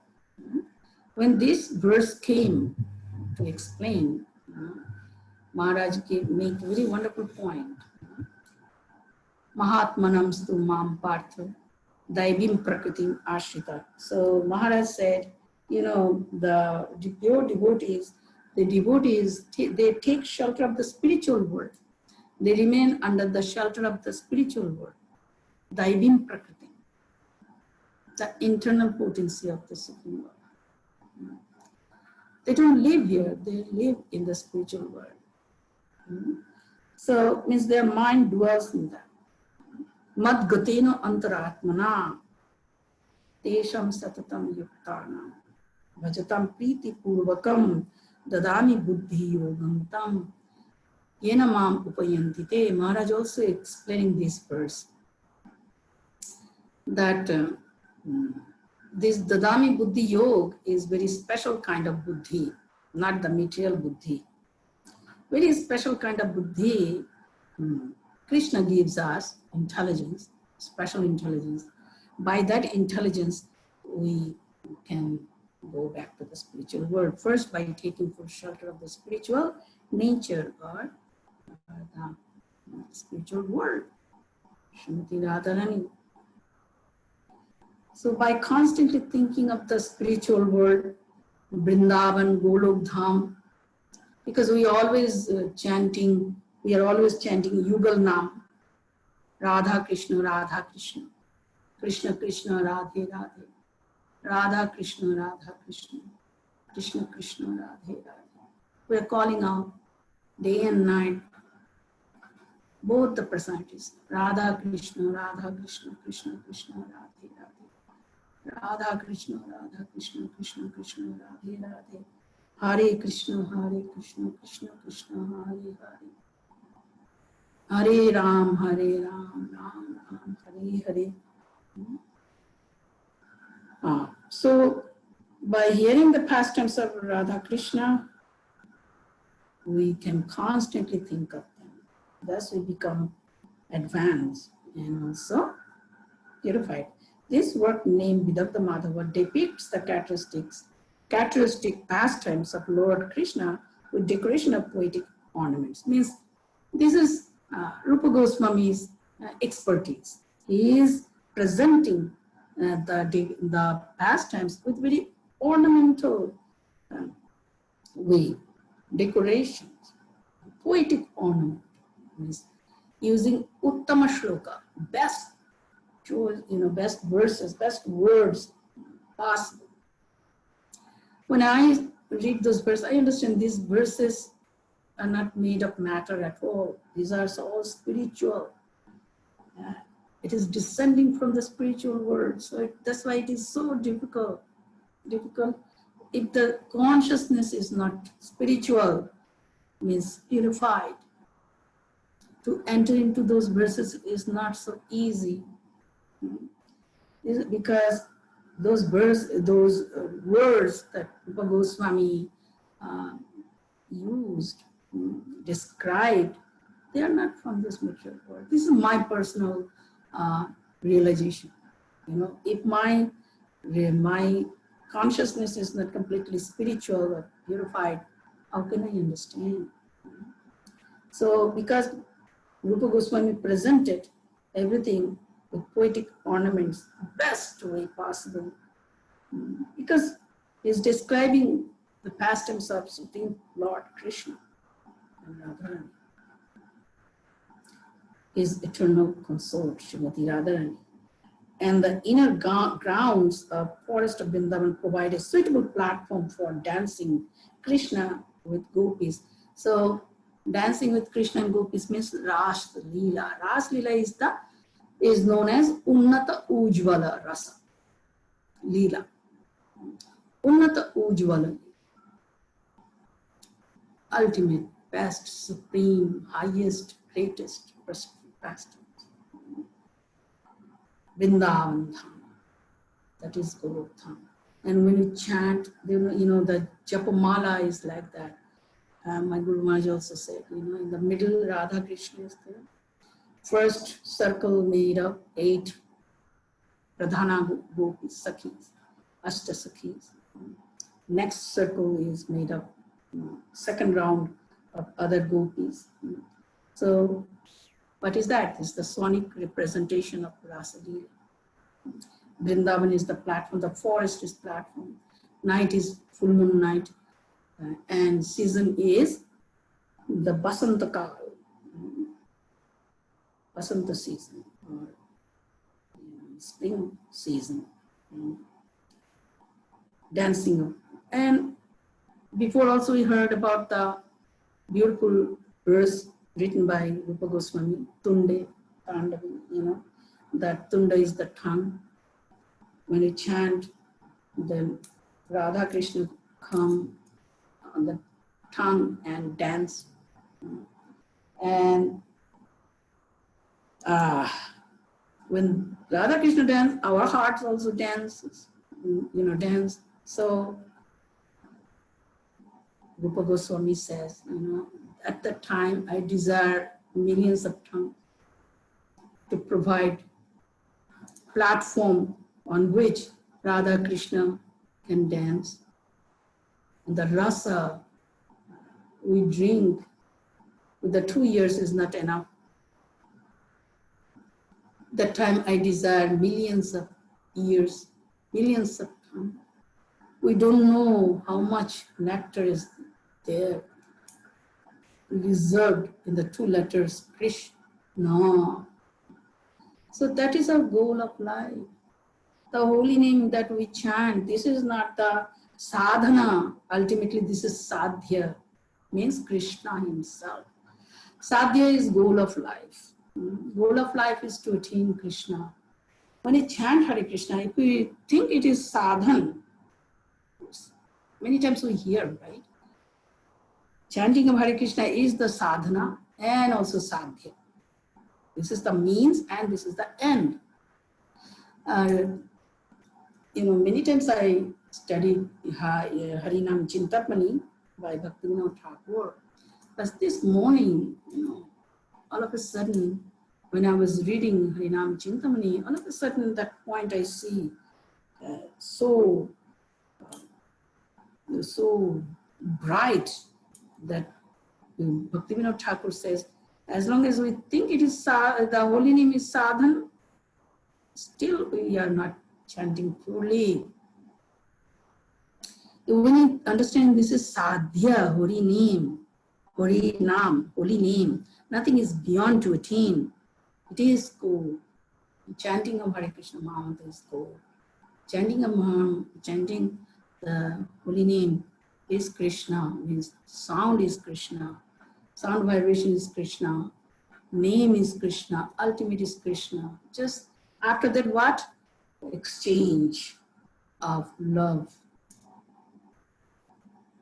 When this verse came to explain, Maharaj made a very wonderful point. Mahatmanam stu mam partha daivim prakritim ashrita. So Maharaj said, the pure devotees, they take shelter of the spiritual world. They remain under the shelter of the spiritual world. Daivim prakriti, the internal potency of the Supreme Lord. They don't live here, they live in the spiritual world. So means their mind dwells in that. Mad gatena antaratmana tesham satatam yuktana bhajatam priti purvakam dadami buddhi yogam tam yena mam upayantite. Maharaj also explaining this verse that this dadami buddhi yoga is very special kind of buddhi, not the material buddhi. Very special kind of buddhi. Krishna gives us intelligence, special intelligence. By that intelligence, we can go back to the spiritual world. First, by taking full shelter of the spiritual nature or the spiritual world. Srimati Radharani. So by constantly thinking of the spiritual world, Vrindavan, Golok Dham, because we are always chanting Yugal Nam, Radha Krishna, Radha Krishna, Krishna Krishna, Radhe Radhe, Radha Krishna, Radha Krishna, Krishna Krishna, Radhe Radhe. We are calling out day and night both the personalities, Radha Krishna, Radha Krishna, Krishna Krishna, Radhe Radhe, Radha Krishna, Radha Krishna, Krishna Krishna, Radhe Radhe, Hare Krishna, Krishna Krishna, Hare Hare. Hare Ram, Ram Ram, Hare Hare. So, by hearing the pastimes of Radha Krishna, we can constantly think of them. Thus, we become advanced and also purified. This work named Vidagdha Madhava depicts the characteristic pastimes of Lord Krishna with decoration of poetic ornaments. Means this is Rupa Goswami's expertise. He is presenting the pastimes with very ornamental way, decorations, poetic ornament, means using Uttama Shloka, best verses, best words possible. When I read those verses, I understand these verses are not made of matter at all. These are all spiritual. It is descending from the spiritual world. So that's why it is so difficult. If the consciousness is not spiritual, means purified, to enter into those verses is not so easy. Because those words that Rupa Goswami used, described, they are not from this material world. This is my personal realization. If my consciousness is not completely spiritual or purified, how can I understand? So because Rupa Goswami presented everything with poetic ornaments, best way possible, because he's describing the pastimes of Supreme Lord Krishna and Radharani, his eternal consort, Srimati Radharani. And the inner grounds of forest of Vrindavan provide a suitable platform for dancing Krishna with gopis. So dancing with Krishna and gopis means Ras Leela. Ras Leela is known as Unnata Ujvala Rasa Leela. Unnata Ujvala, ultimate, best, supreme, highest, greatest pastimes. Vrindavan Dham, that is Golok. And when you chant, the Japamala is like that. My Guru Maharaj also said, in the middle, Radha Krishna is there. First circle made of 8 Pradhana Gopis, Sakhis, Ashta Sakhis. Next circle is made of second round of other Gopis. So, what is that? It's the sonic representation of Rasa Leela. Vrindavan is the platform, the forest is platform, night is full moon night, and season is the Basanta Kal, Basanta season, or spring season, dancing. And before also we heard about the beautiful verse written by Rupa Goswami, Tunde, Tandavi, that Tunda is the tongue. When you chant, then Radha Krishna come on the tongue and dance. And when Radha Krishna dance, our hearts also dance. So Rupa Goswami says, at that time I desire millions of tongues to provide platform on which Radha Krishna can dance. And the rasa we drink with the 2 years is not enough. That time I desire millions of years, millions of tongues. We don't know how much nectar is there reserved in the 2 letters Krishna. So that is our goal of life. The holy name that we chant, this is not the sadhana. Ultimately, this is sadhya, means Krishna himself. Sadhya is goal of life. Goal of life is to attain Krishna. When we chant Hare Krishna, if we think it is sadhan, many times we hear, right? Chanting of Hare Krishna is the sadhana and also sadhya. This is the means and this is the end. Many times I studied Harinam Chintamani by Bhaktivinoda Thakur. But this morning, all of a sudden, when I was reading Harinam Chintamani, all of a sudden that point I see so bright that Bhaktivinoda Thakur says, as long as we think it is the holy name is sadhan, still we are not chanting truly. When you understand this is sadhya, holy name, holy nam, holy name, nothing is beyond to attain. It is goal. Chanting of Hare Krishna Mahamantra is goal. Chanting the holy name is Krishna, means sound is Krishna. Sound vibration is Krishna. Name is Krishna. Ultimate is Krishna. Just after that, what? Exchange of love.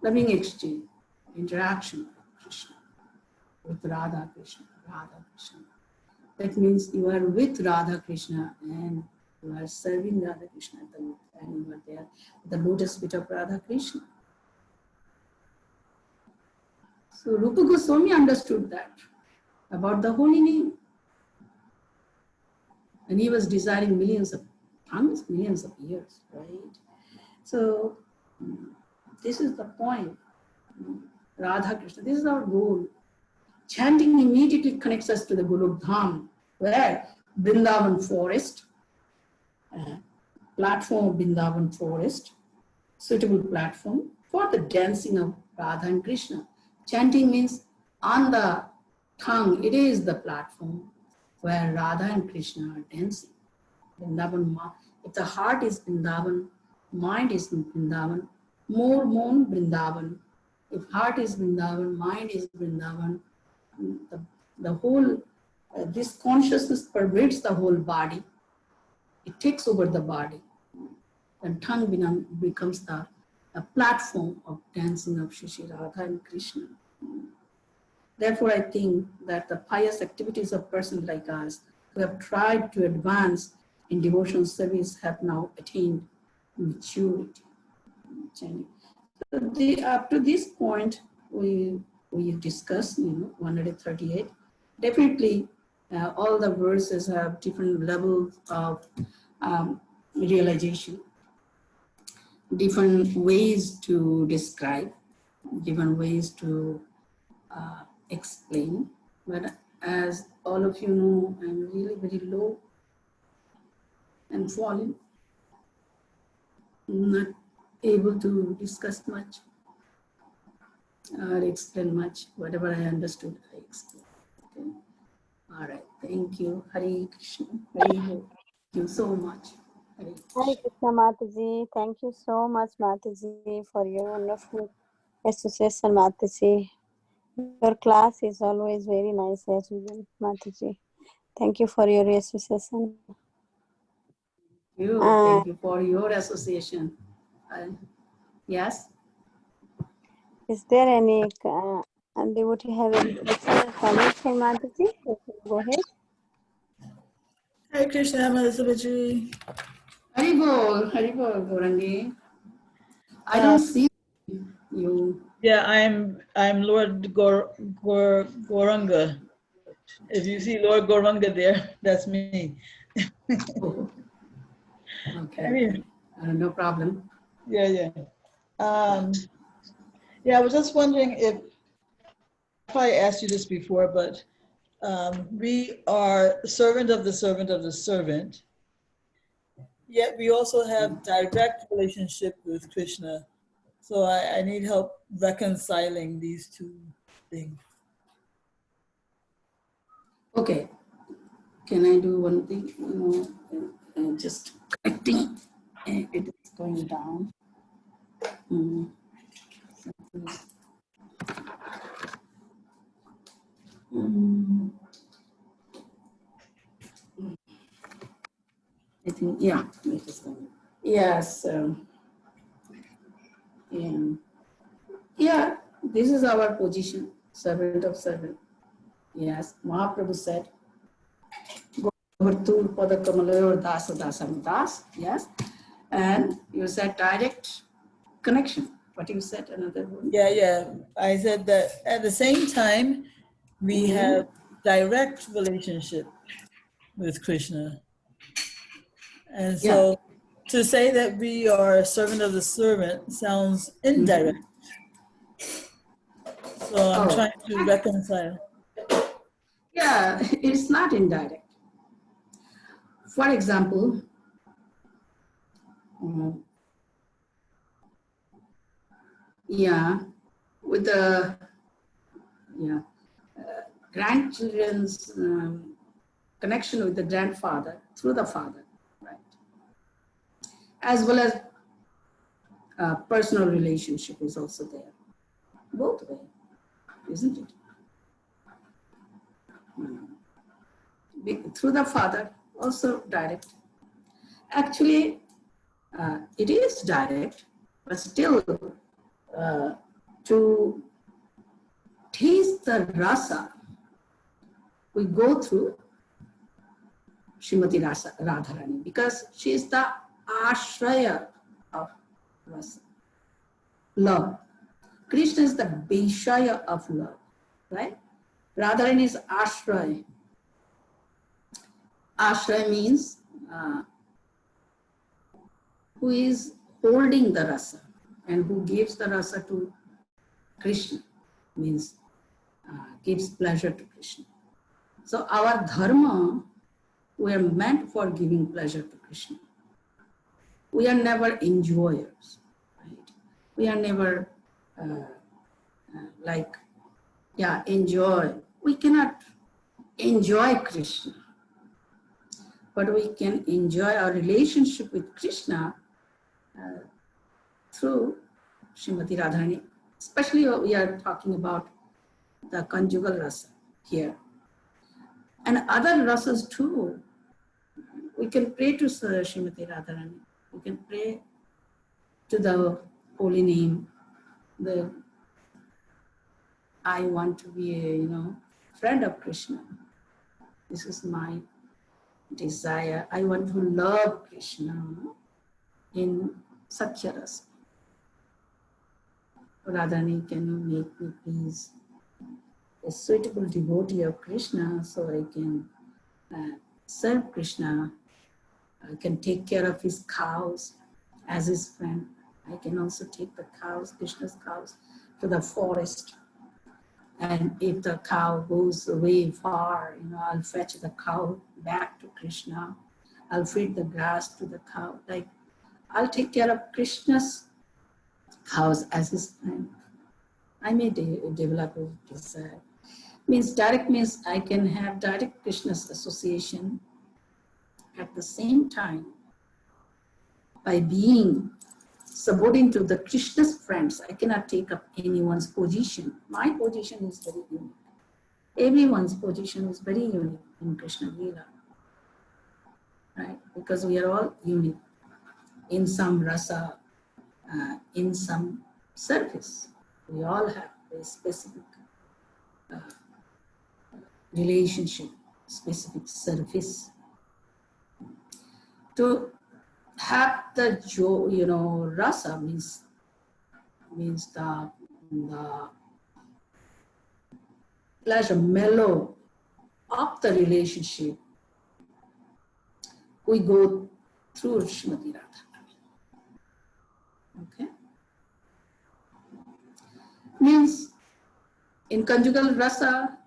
Loving exchange. Interaction with Krishna. With Radha Krishna. Radha Krishna. That means you are with Radha Krishna and you are serving Radha Krishna and you are there at the lotus feet of Radha Krishna. So Rupa Goswami understood that about the holy name. And he was desiring millions of years, right? So this is the point. Radha Krishna, this is our goal. Chanting immediately connects us to the Guru Dham, where Vrindavan forest, platform of Vrindavan forest, suitable platform for the dancing of Radha and Krishna. Chanting means on the tongue, it is the platform where Radha and Krishna are dancing. Vrindavan, if the heart is Vrindavan, mind is Vrindavan, more Vrindavan. If heart is Vrindavan, mind is Vrindavan, the whole, this consciousness pervades the whole body. It takes over the body. And tongue becomes the platform of dancing of Shri Radha and Krishna. Therefore, I think that the pious activities of persons like us who have tried to advance in devotional service have now attained maturity. So up to this point, we discussed, 138. Definitely, all the verses have different levels of realization, different ways to describe, different ways to explain. But as all of you know, I'm really very low and falling, not able to discuss much or explain much. Whatever I understood, I explained. Okay. All right. Thank you. Hare Krishna. Thank you so much. Hare Hare Krishna Mataji. Thank you so much, Mataji, for your wonderful association, Mataji. Your class is always very nice as usual, Mataji. Thank you for your association. Thank you for your association. Yes? Is there any devotee have any question or comment for Mataji? Go ahead. Hare Krishna, Savithri. Haribol, Gorangi. I don't see you. Yeah, I'm Lord Goranga. If you see Lord Goranga there, that's me. Oh. Okay. No problem. Yeah. Yeah, I was just wondering if I probably asked you this before, but we are servant of the servant of the servant. Yet we also have direct relationship with Krishna. So I need help reconciling these two things. Okay. Can I do one thing? Just correcting. It is going down. I think, yeah. Yes. Yeah, this is our position, servant of servant. Yes, Mahaprabhu said, yes, and you said direct connection. What you said, another one? Yeah. I said that at the same time, we have direct relationship with Krishna. And so to say that we are a servant of the servant sounds indirect. So I'm trying to reconcile. Yeah, it's not indirect. For example, with the grandchildren's connection with the grandfather through the father, right? As well as personal relationship is also there. Both ways, isn't it? through the father, also direct. Actually, it is direct, but still to taste the rasa, we go through Srimati Radharani, because she is the ashraya of rasa, love. Krishna is the Vishaya of love, right? Radharani is ashraya. Ashraya means who is holding the rasa and who gives the rasa to Krishna, means gives pleasure to Krishna. So our dharma, we are meant for giving pleasure to Krishna. We are never enjoyers, right? We are never enjoy. We cannot enjoy Krishna, but we can enjoy our relationship with Krishna through Srimati Radharani. Especially we are talking about the conjugal rasa here. And other rasas too. We can pray to Srimati Radharani. We can pray to the holy name. I want to be a friend of Krishna. This is my desire. I want to love Krishna in Sakya Rasa. Radharani, can you make me please a suitable devotee of Krishna so I can serve Krishna? I can take care of his cows as his friend. I can also take the cows, Krishna's cows, to the forest. And if the cow goes away far, I'll fetch the cow back to Krishna. I'll feed the grass to the cow. Like, I'll take care of Krishna's cows as his friend. I may develop a desire. Direct means I can have direct Krishna's association. At the same time, by being subordinate to the Krishna's friends, I cannot take up anyone's position. My position is very unique. Everyone's position is very unique in Krishna Leela, right? Because we are all unique in some rasa, in some service. We all have a specific relationship, specific service. To have the rasa means the pleasure, mellow of the relationship. We go through Srimati Radharani. Okay? Means in conjugal rasa,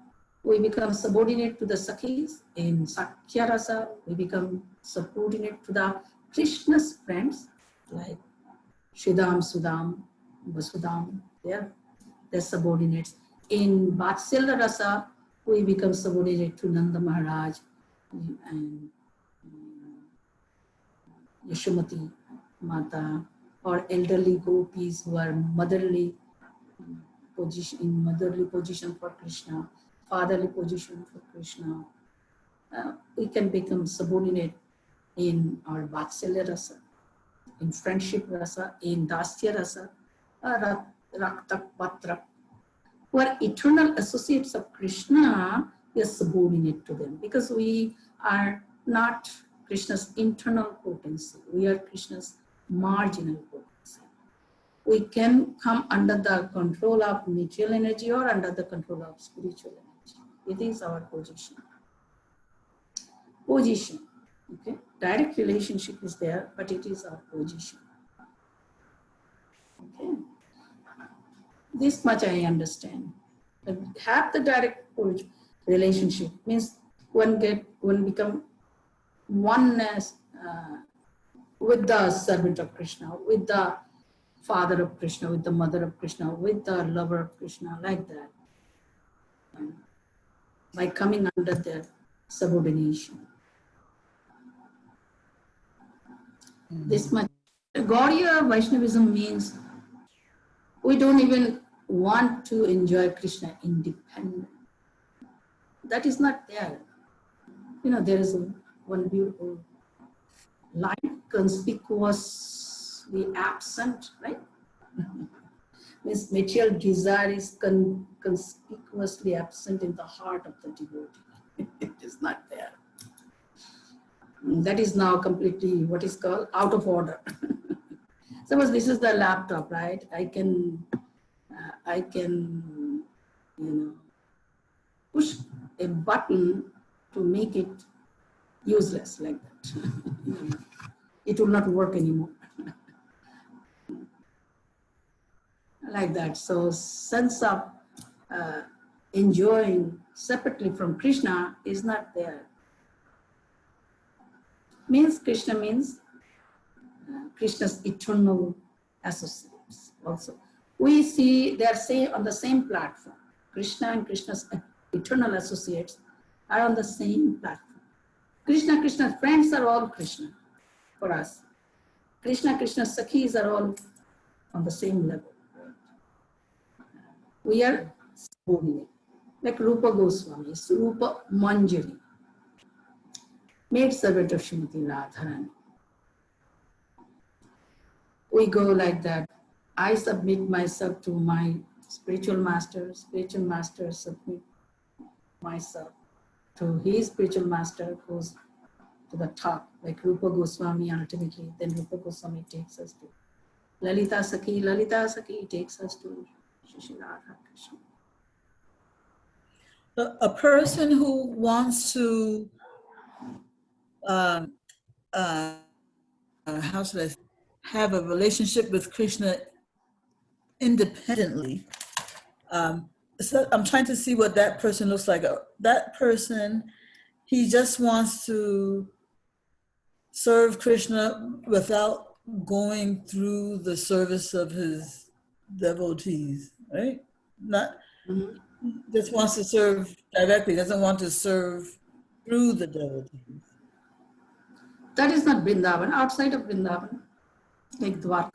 we become subordinate to the Sakhis. In Sakya rasa, we become subordinate to the Krishna's friends, like Shridham, Sudam, Vasudam. They're subordinates. In Vatsalya rasa, we become subordinate to Nanda Maharaj and Yashomati Mata, or elderly gopis who are motherly position for Krishna, fatherly position for Krishna. We can become subordinate in our Vatsalya rasa, in friendship rasa, in Dasya rasa, Raktak, Patrak, who are eternal associates of Krishna. We are subordinate to them because we are not Krishna's internal potency. We are Krishna's marginal potency. We can come under the control of material energy or under the control of spiritual energy. It is our position. Position. Okay? Direct relationship is there, but it is our position. Okay? This much I understand. But have the direct relationship means one become oneness with the servant of Krishna, with the father of Krishna, with the mother of Krishna, with the lover of Krishna, like that. By coming under their subordination. This much. Gaudiya Vaishnavism means we don't even want to enjoy Krishna independent. that is not there. You know, there is one beautiful line, conspicuously absent, right? Means material desire is conspicuously absent in the heart of the devotee. It is not there. That is now completely what is called out of order. Suppose this is the laptop, right? I can, push a button to make it useless like that. It will not work anymore. Like that. So sense of enjoying separately from Krishna is not there. Means Krishna means Krishna's eternal associates also. We see they are on the same platform. Krishna and Krishna's eternal associates are on the same platform. Krishna's friends are all Krishna for us. Krishna's Sakhis are all on the same level. We are subordinate. Like Rupa Goswami, Rupa Manjari, maid servant of Srimati Radharani. We go like that. I submit myself to my spiritual master submit myself to his spiritual master, who's to the top, like Rupa Goswami ultimately. Then Rupa Goswami takes us to Lalita Sakhi takes us to Shri Radha Krishna. A person who wants to, how should I say, have a relationship with Krishna independently. So I'm trying to see what that person looks like. That person, he just wants to serve Krishna without going through the service of his devotees, right? Not just wants to serve directly, doesn't want to serve through the devotees. That is not Vrindavan. Outside of Vrindavan, like Dwarka.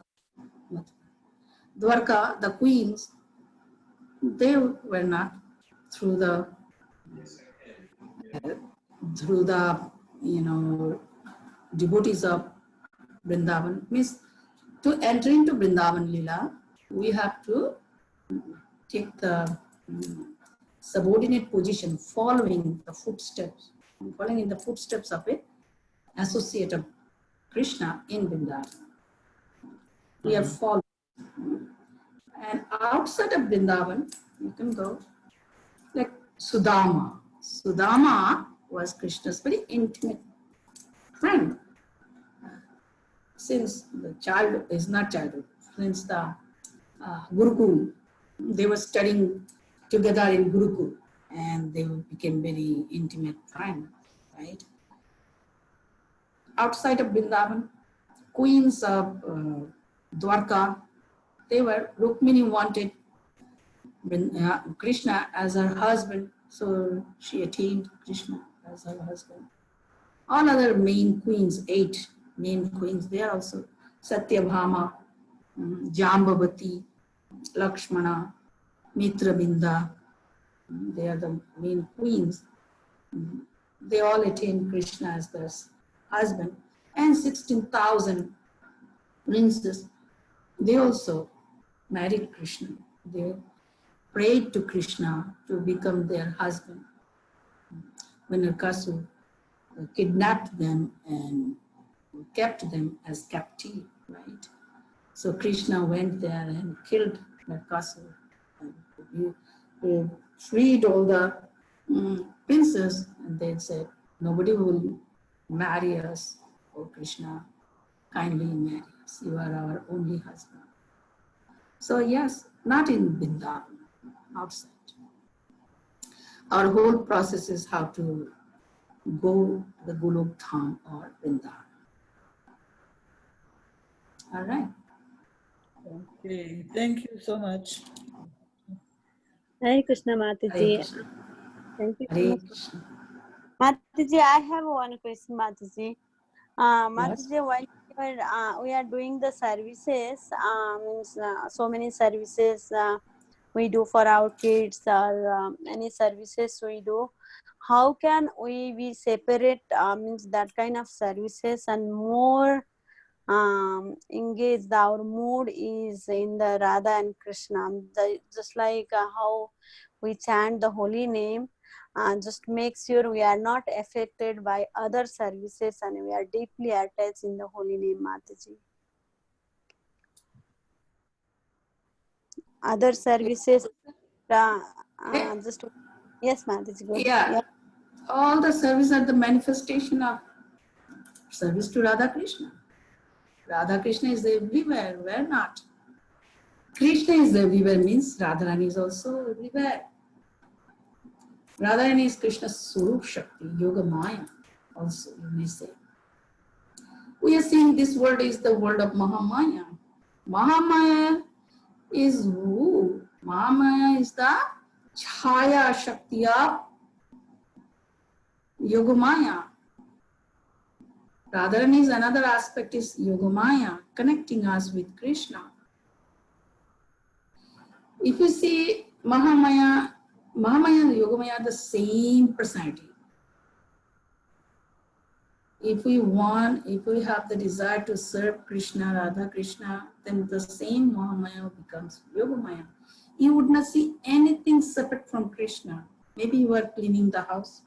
Dwarka, the queens, they were not through the devotees of Vrindavan. Means to enter into Vrindavan Lila, we have to take the subordinate position, following in the footsteps of a associate of Krishna in Vrindavan. We are following. And outside of Vrindavan, you can go like Sudama. Sudama was Krishna's very intimate friend. Since the since the Gurukul, they were studying together in Gurukul, and they became very intimate friends, right? Outside of Vrindavan, queens of Dwarka, Rukmini wanted Krishna as her husband, so she attained Krishna as her husband. All other main queens, 8 main queens, they are also Satyabhama, Jambavati, Lakshmana, Mitrabinda. They are the main queens. They all attained Krishna as their husband. And 16,000 princes, they also married Krishna. They prayed to Krishna to become their husband. When Nrakasu kidnapped them and kept them as captive, right? So Krishna went there and killed Nrakasu and freed all the princes, and they said, nobody will marry us, oh Krishna, kindly marry us. You are our only husband. So yes, not in Vrindavan, outside. Our whole process is how to go to the Golok Dham or Vrindavan. All right. Okay, thank you so much. Hare Krishna, Mataji. Krishna. Thank you so Hare much. Krishna. Mataji, I have one question, Mataji. Mataji, while we are doing the services, means so many services we do for our kids, or any services we do, how can we separate means that kind of services and more engaged our mood is in the Radha and Krishna. Just like how we chant the holy name, just make sure we are not affected by other services and we are deeply attached in the holy name, Mataji. Other services, just yes, Mataji, go ahead. Yeah, all the service are the manifestation of service to Radha Krishna. Radha Krishna is everywhere, where not? Krishna is everywhere means Radharani is also everywhere. Radharani is Krishna's Surup Shakti, Yoga Maya, also you may say. We are seeing this world is the world of Mahamaya. Mahamaya is who? Mahamaya is the Chaya Shakti of Yogamaya. Radharani is another aspect is Yogamaya, connecting us with Krishna. If you see Mahamaya and Yogamaya are the same personality. If we have the desire to serve Krishna, Radha Krishna, then the same Mahamaya becomes Yogamaya. You would not see anything separate from Krishna. Maybe you are cleaning the house,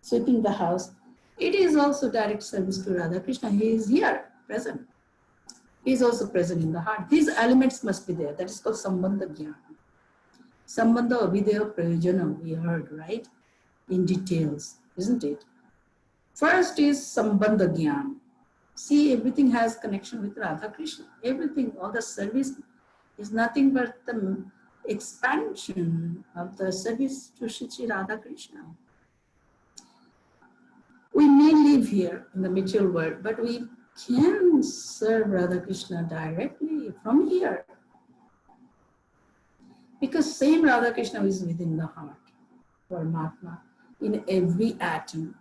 sweeping the house. It is also direct service to Radha Krishna. He is here, present. He is also present in the heart. These elements must be there. That is called Sambandha Jnana. Sambandha Abhideya Prayojana, we heard, right? In details, isn't it? First is Sambandha Jnana. See, everything has connection with Radha Krishna. Everything, all the service is nothing but the expansion of the service to Shri Radha Krishna. We may live here in the material world, but we can serve Radha Krishna directly from here. Because same Radha Krishna is within the heart, Paramatma, in every atom,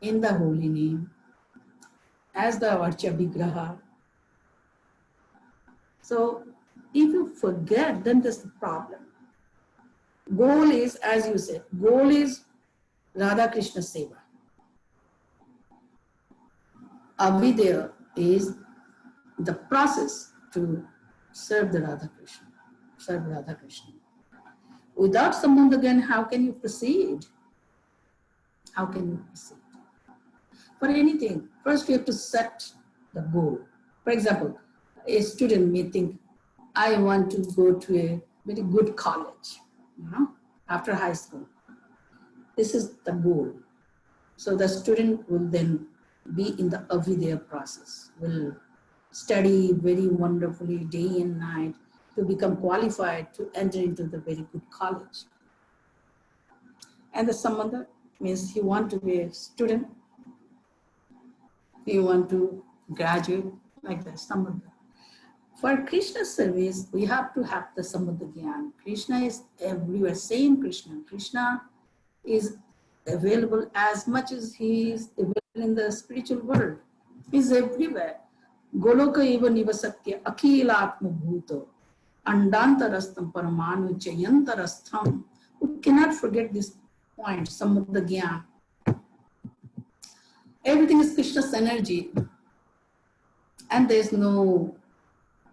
in the holy name, as the Varcha Vigraha. So if you forget, then there's the problem. Goal is, as you said, goal is Radha Krishna Seva. Abhideya is the process to serve the Radha Krishna, serve Radha Krishna. Without Sambandha Jnana, how can you proceed? How can you proceed? For anything, first you have to set the goal. For example, a student may think, I want to go to a very good college, after high school. This is the goal. So the student will then be in the Avideya process, will study very wonderfully day and night to become qualified to enter into the very good college. And the Sambandha means he want to be a student, he want to graduate, like that, Sambandha. For Krishna service, we have to have the Sambandha Jnana. Krishna is everywhere, same Krishna. Krishna is available as much as he is available in the spiritual world. He is everywhere. Goloka eva nivasatya akhilatma bhuto andantarastam paramanu chayantarastham. We cannot forget this point, Sambandha Jnana. Everything is Krishna's energy. And there's no,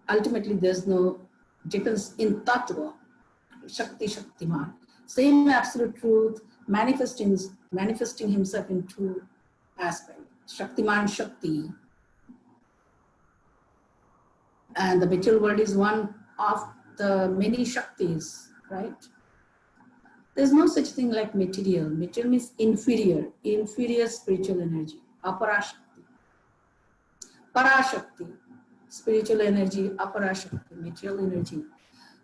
ultimately there's no difference in tattva, Shakti, Shaktiman. Same absolute truth manifesting himself in two aspects, Shaktiman, Shakti. And the material world is one of the many Shaktis, right? There's no such thing like material. Material means inferior spiritual energy, Aparashakti. Parashakti, spiritual energy, Aparashakti, material energy.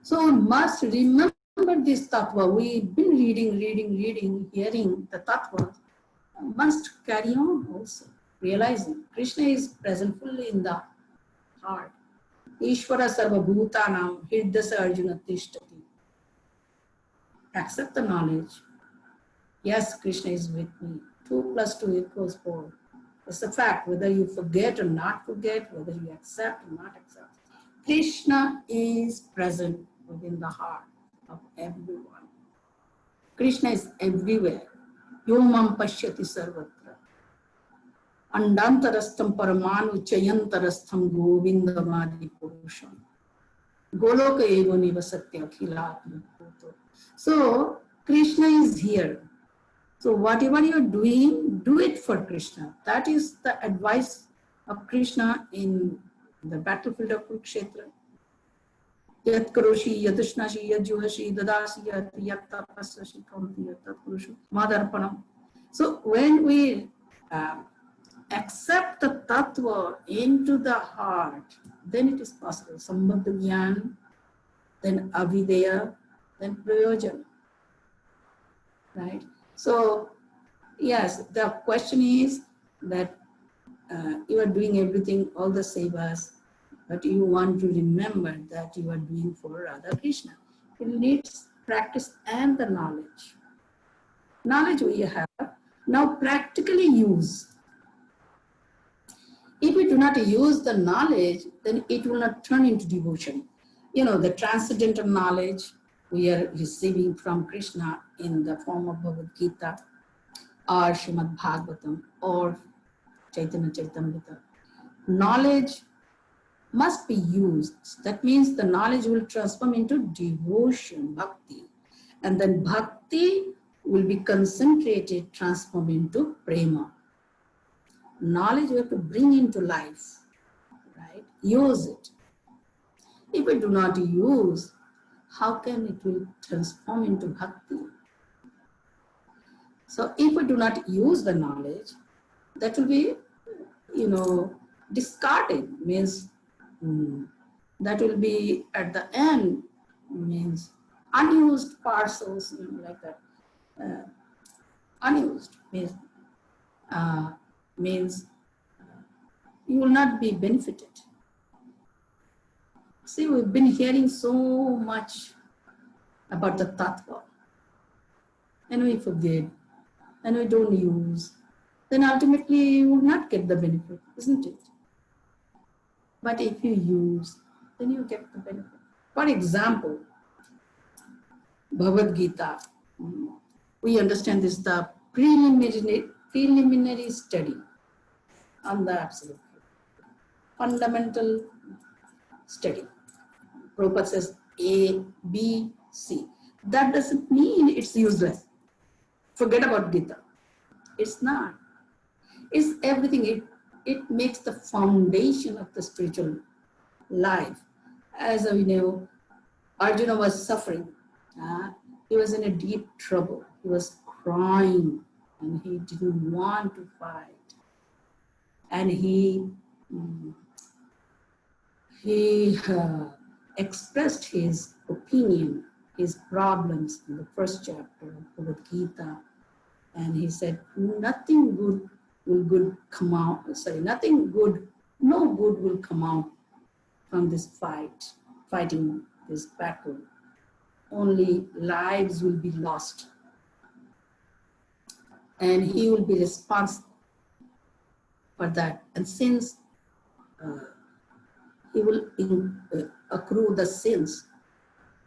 So we must remember this tattva. We've been reading, hearing the tattva. Must carry on also, realizing Krishna is present fully in the heart. Ishvara sarva bhutanam hirdasa arjuna tishtati. Accept the knowledge. Yes, Krishna is with me. 2 + 2 = 4. It's a fact, whether you forget or not forget, whether you accept or not accept. Krishna is present within the heart of everyone. Krishna is everywhere. Yomam pashyati sarvatra. Andantarastham paramanu chayantarastham govindamadi purusham. Goloka ego nivasatya akhilatma bhuto. So Krishna is here. So whatever you're doing, do it for Krishna. That is the advice of Krishna in the battlefield of Kurukshetra. Yat karoshi, yadishnashi, yadjuhashi, dadasi, yat tapasyashi, kamti, yat tatpurushu, madarpanam. So when we accept the tattva into the heart, then it is possible. Sambandha jnana, then avideya, then prayojana. Right? So, yes, the question is that you are doing everything, all the sevas, but you want to remember that you are doing for Radha Krishna. It needs practice and the knowledge. Knowledge we have, now practically use. If we do not use the knowledge, then it will not turn into devotion. You know, the transcendental knowledge we are receiving from Krishna in the form of Bhagavad Gita or Srimad Bhagavatam or Caitanya Caritamrta. Knowledge must be used. That means the knowledge will transform into devotion, bhakti. And then bhakti will be concentrated, transform into prema. Knowledge we have to bring into life, right? Use it. If we do not use, how can it will transform into bhakti? So if we do not use the knowledge, that will be, discarded, means that will be at the end, means unused parcels, like that. Unused means you will not be benefited. See, we've been hearing so much about the tattva, and we forget, and we don't use, then ultimately you will not get the benefit, isn't it? But if you use, then you get the benefit. For example, Bhagavad Gita, we understand this, the preliminary study on the absolute fundamental study. Prabhupada says A, B, C. That doesn't mean it's useless. Forget about Gita. It's not. It's everything. It makes the foundation of the spiritual life. As we know, Arjuna was suffering. He was in a deep trouble. He was crying and he didn't want to fight. And he expressed his opinion, his problems in the first chapter of Bhagavad Gita. And he said, nothing good will come out, no good will come out from this fighting this battle. Only lives will be lost. And he will be responsible for that. And since he will accrue the sins,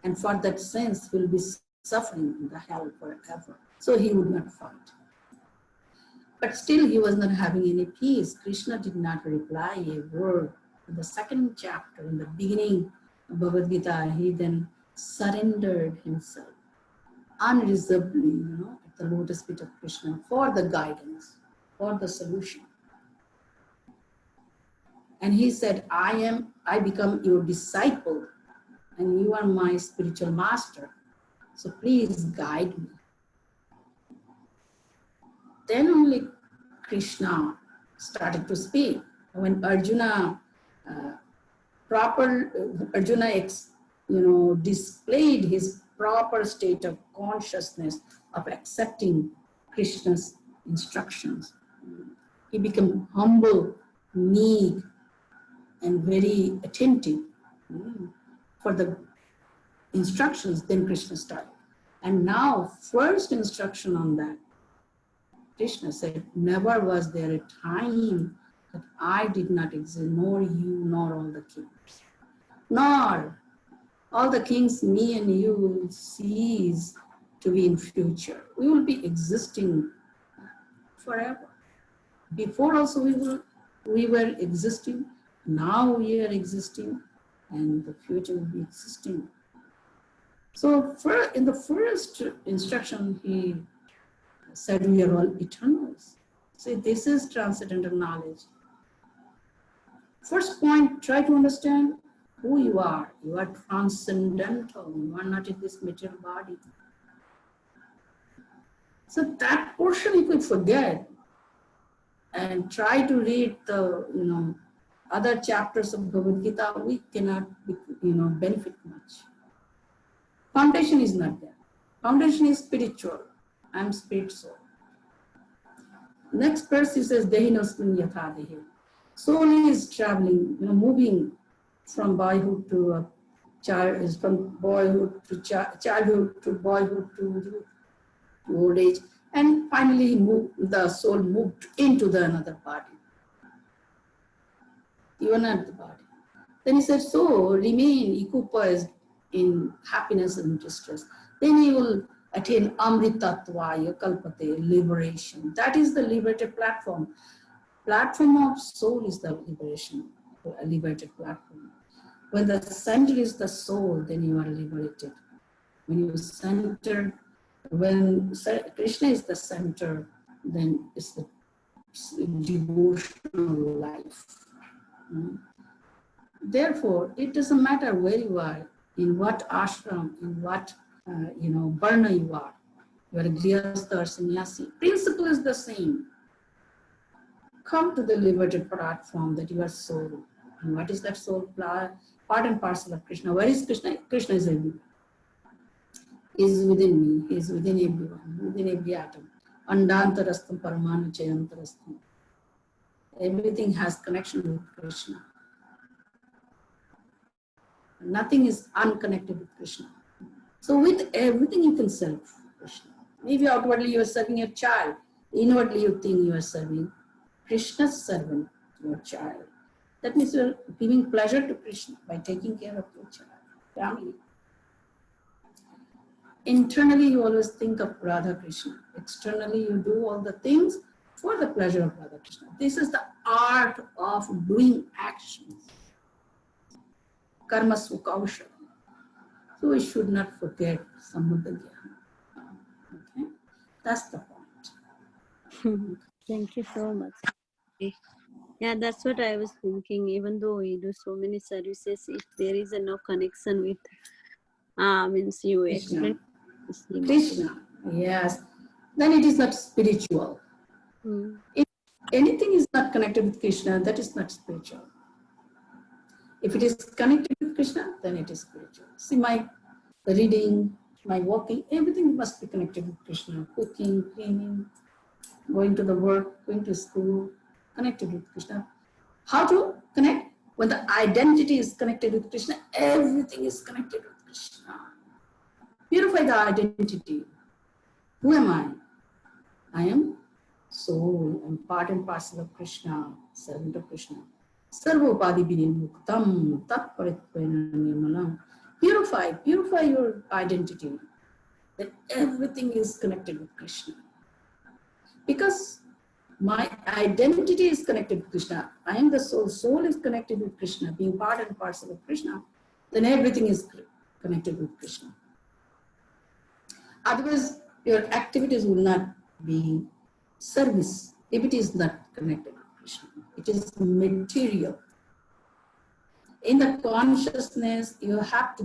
and for that sins he will be suffering in the hell forever. So he would not fight. But still he was not having any peace. Krishna did not reply a word. In the second chapter, in the beginning of Bhagavad Gita, he then surrendered himself unreservedly, at the lotus feet of Krishna for the guidance, for the solution. And he said, I become your disciple and you are my spiritual master. So please guide me. Then only Krishna started to speak. When Arjuna displayed his proper state of consciousness of accepting Krishna's instructions, he became humble, meek, and very attentive for the instructions. Then Krishna started. And now, first instruction on that, Krishna said, never was there a time that I did not exist, nor you, nor all the kings. nor all the kings, me and you, will cease to be in future. We will be existing forever. Before also we were existing, now we are existing, and the future will be existing. So in the first instruction, he said we are all eternals. So this is transcendental knowledge. First point, try to understand who you are. You are transcendental. You are not in this material body. So that portion if we forget and try to read the other chapters of Bhagavad Gita, we cannot benefit much. Foundation is not there. Foundation is spiritual. I am spirit soul. Next verse he says, Dehinosmin yatha dehi. Soul is traveling, moving from boyhood to child, from boyhood to childhood to boyhood to old age, and finally the soul moved into the another body. You are not the body. Then he said, so remain equipoised in happiness and distress. Then you will attain amritatvaya kalpate, liberation. That is the liberated platform. Platform of soul is the liberation, a liberated platform. When the center is the soul, then you are liberated. When Krishna is the center, then it's the devotional life. Therefore, it doesn't matter where you are, in what ashram, in what varna you are a grihastha or sannyasi. Principle is the same. Come to the liberated platform that you are soul. And what is that soul? Part and parcel of Krishna. Where is Krishna? Krishna is everywhere. He is within me. He is within everyone, within every atom. Andantarastam paramanu chayantarastam. Everything has connection with Krishna. Nothing is unconnected with Krishna. So with everything you can serve Krishna. Maybe outwardly you are serving your child. Inwardly you think you are serving Krishna's servant, your child. That means you are giving pleasure to Krishna by taking care of your child, family. Internally you always think of Radha Krishna. Externally you do all the things for the pleasure of Radha Krishna. This is the art of doing actions. Karma sukausha. So we should not forget Sambuddha Jnana. Okay? That's the point. Thank you so much. Yeah, that's what I was thinking. Even though we do so many services, if there is no connection with, means you explain Krishna, yes. Then it is not spiritual. If anything is not connected with Krishna, that is not spiritual. If it is connected with Krishna, then it is spiritual. See, my reading, my walking, everything must be connected with Krishna. Cooking, cleaning, going to the work, going to school, connected with Krishna. How to connect? When the identity is connected with Krishna, everything is connected with Krishna. Purify the identity. Who am I? I am soul. I'm part and parcel of Krishna, servant of Krishna. Sarvopadi vinimuktam tat paritvena nirmalam. Purify your identity. That everything is connected with Krishna. Because my identity is connected with Krishna. I am the soul. Soul is connected with Krishna. Being part and parcel of Krishna, then everything is connected with Krishna. Otherwise, your activities will not be service if it is not connected with Krishna. It is material. In the consciousness, you have to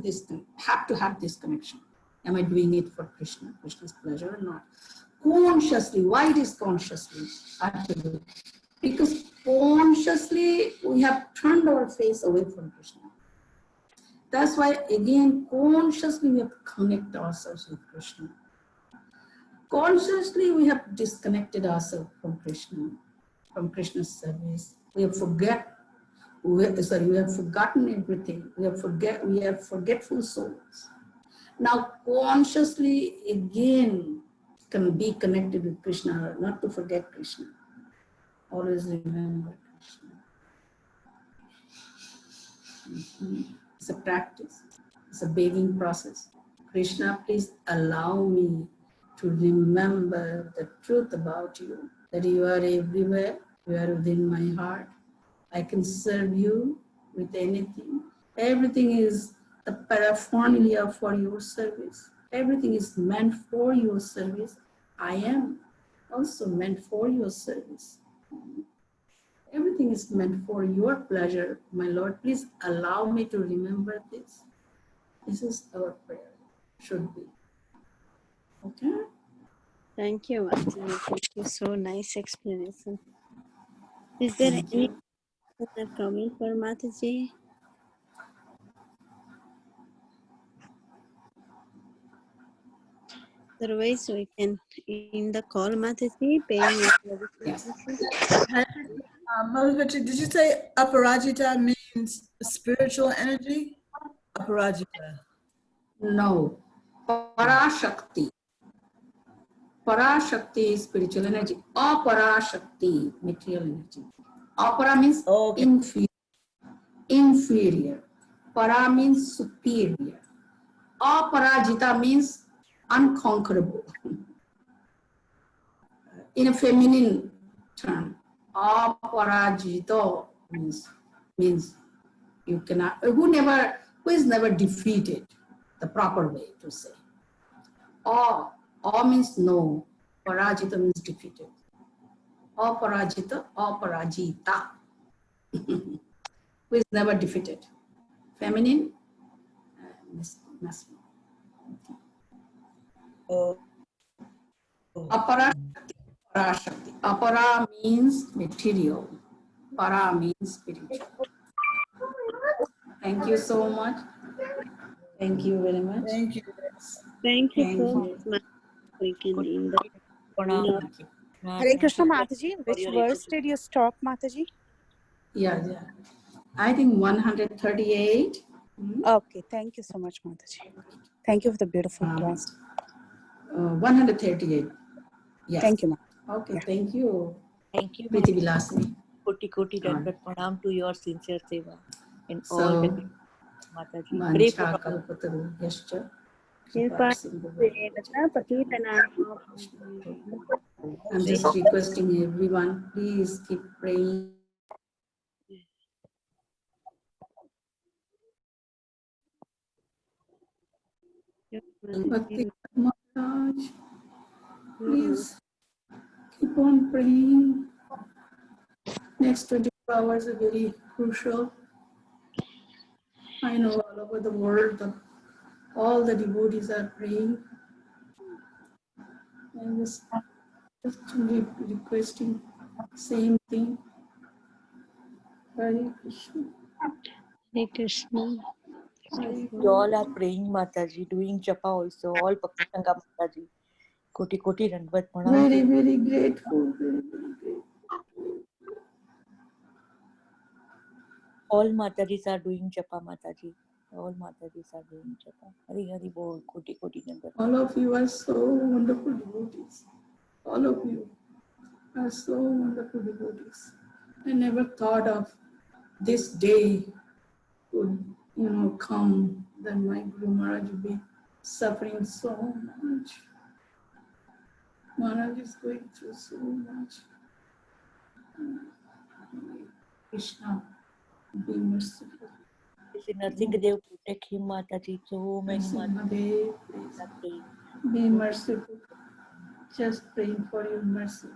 have this connection. Am I doing it for Krishna, Krishna's pleasure or not? Consciously. Why it is consciously? Actually, because consciously we have turned our face away from Krishna. That's why again consciously we have to connect ourselves with Krishna. Consciously we have disconnected ourselves from Krishna, from Krishna's service. We have forgotten everything. We are forgetful souls. Now consciously again can be connected with Krishna, not to forget Krishna. Always remember Krishna. It's a practice. It's a begging process. Krishna, please allow me to remember the truth about you, that you are everywhere, you are within my heart. I can serve you with anything. Everything is the paraphernalia for your service. Everything is meant for your service. I am also meant for your service. Everything is meant for your pleasure, my Lord. Please allow me to remember this. This is our prayer. Should be. Okay? Thank you, Mataji. Thank you. So nice explanation. Is there Thank any you. other comment for Mataji? Otherwise, we can end the call, Mataji. Paying Yes. Mataji, did you say aparajita means spiritual energy? Aparajita. No. Parashakti. Parashakti is spiritual energy. Aparashakti, material energy. Apara means Okay. inferior. Para means superior. Aparajita means unconquerable. In a feminine term, aparajito means you cannot, who is never defeated, the proper way to say. Or means no, parajita means defeated. Aparajita, aparajita, who is never defeated. Feminine, masculine. Oh. Aparashakti, parashakti. Apara means material. Para means spiritual. Thank you so much. Thank you very much. Thank you. Thank you Thank so you. much. We can end the Thank you. Hare Krishna Mataji, which verse did you stop, Mataji? Yeah. I think 138. Okay, thank you so much, Mataji. Thank you for the beautiful class. 138. Yes. Thank you, Mataji. Okay, Yeah. thank you. Thank you, Priti Mataji. Vilasini. Koti Dandat Pranam to your sincere seva in So, all the Mataji. Pray for Mancha Kalpataru Yascha. I'm just requesting everyone, please keep praying. Bhakti Maharaj, please keep on praying. Next 24 hours are very crucial. I know all over the world, all the devotees are praying. I'm just requesting same thing. Hare Krishna. Hare Krishna. We all are praying, Mataji, doing japa also, all Bhakti Sangha Mataji. Koti Dandat Pranam. Very, very grateful. Very, very grateful. All Matajis are doing japa, Mataji. All Matajis are doing japa. Hari Bol, Koti Dandat. All of you are so wonderful devotees. All of you are so wonderful devotees. I never thought of this day would, come, then my Guru Maharaj would be suffering so much. Maharaj is going through so much. Krishna, be merciful. Narasimhadev protect him, Mataji. So many Mataji. Narasimhadev, please be merciful. Just praying for your mercy.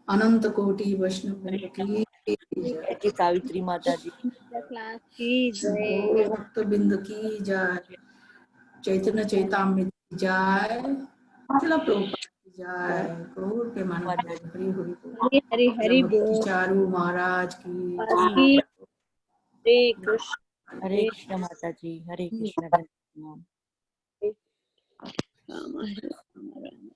Ananta Koti Vaishnava ki Thank you, Savithri Mataji. Class ki jai. Gaur Bhakta Binda ki jai. Chaitanya Chaitamrita ki jai. Srila Prabhupada ki jai. Gaur Premanand Hari Hari Bol. Hari Bol. Charu Maharaj ki Hare Krishna. Hare Krishna Mataji. Hare Krishna. Pranam. Rama, Rama, Rama, Rama.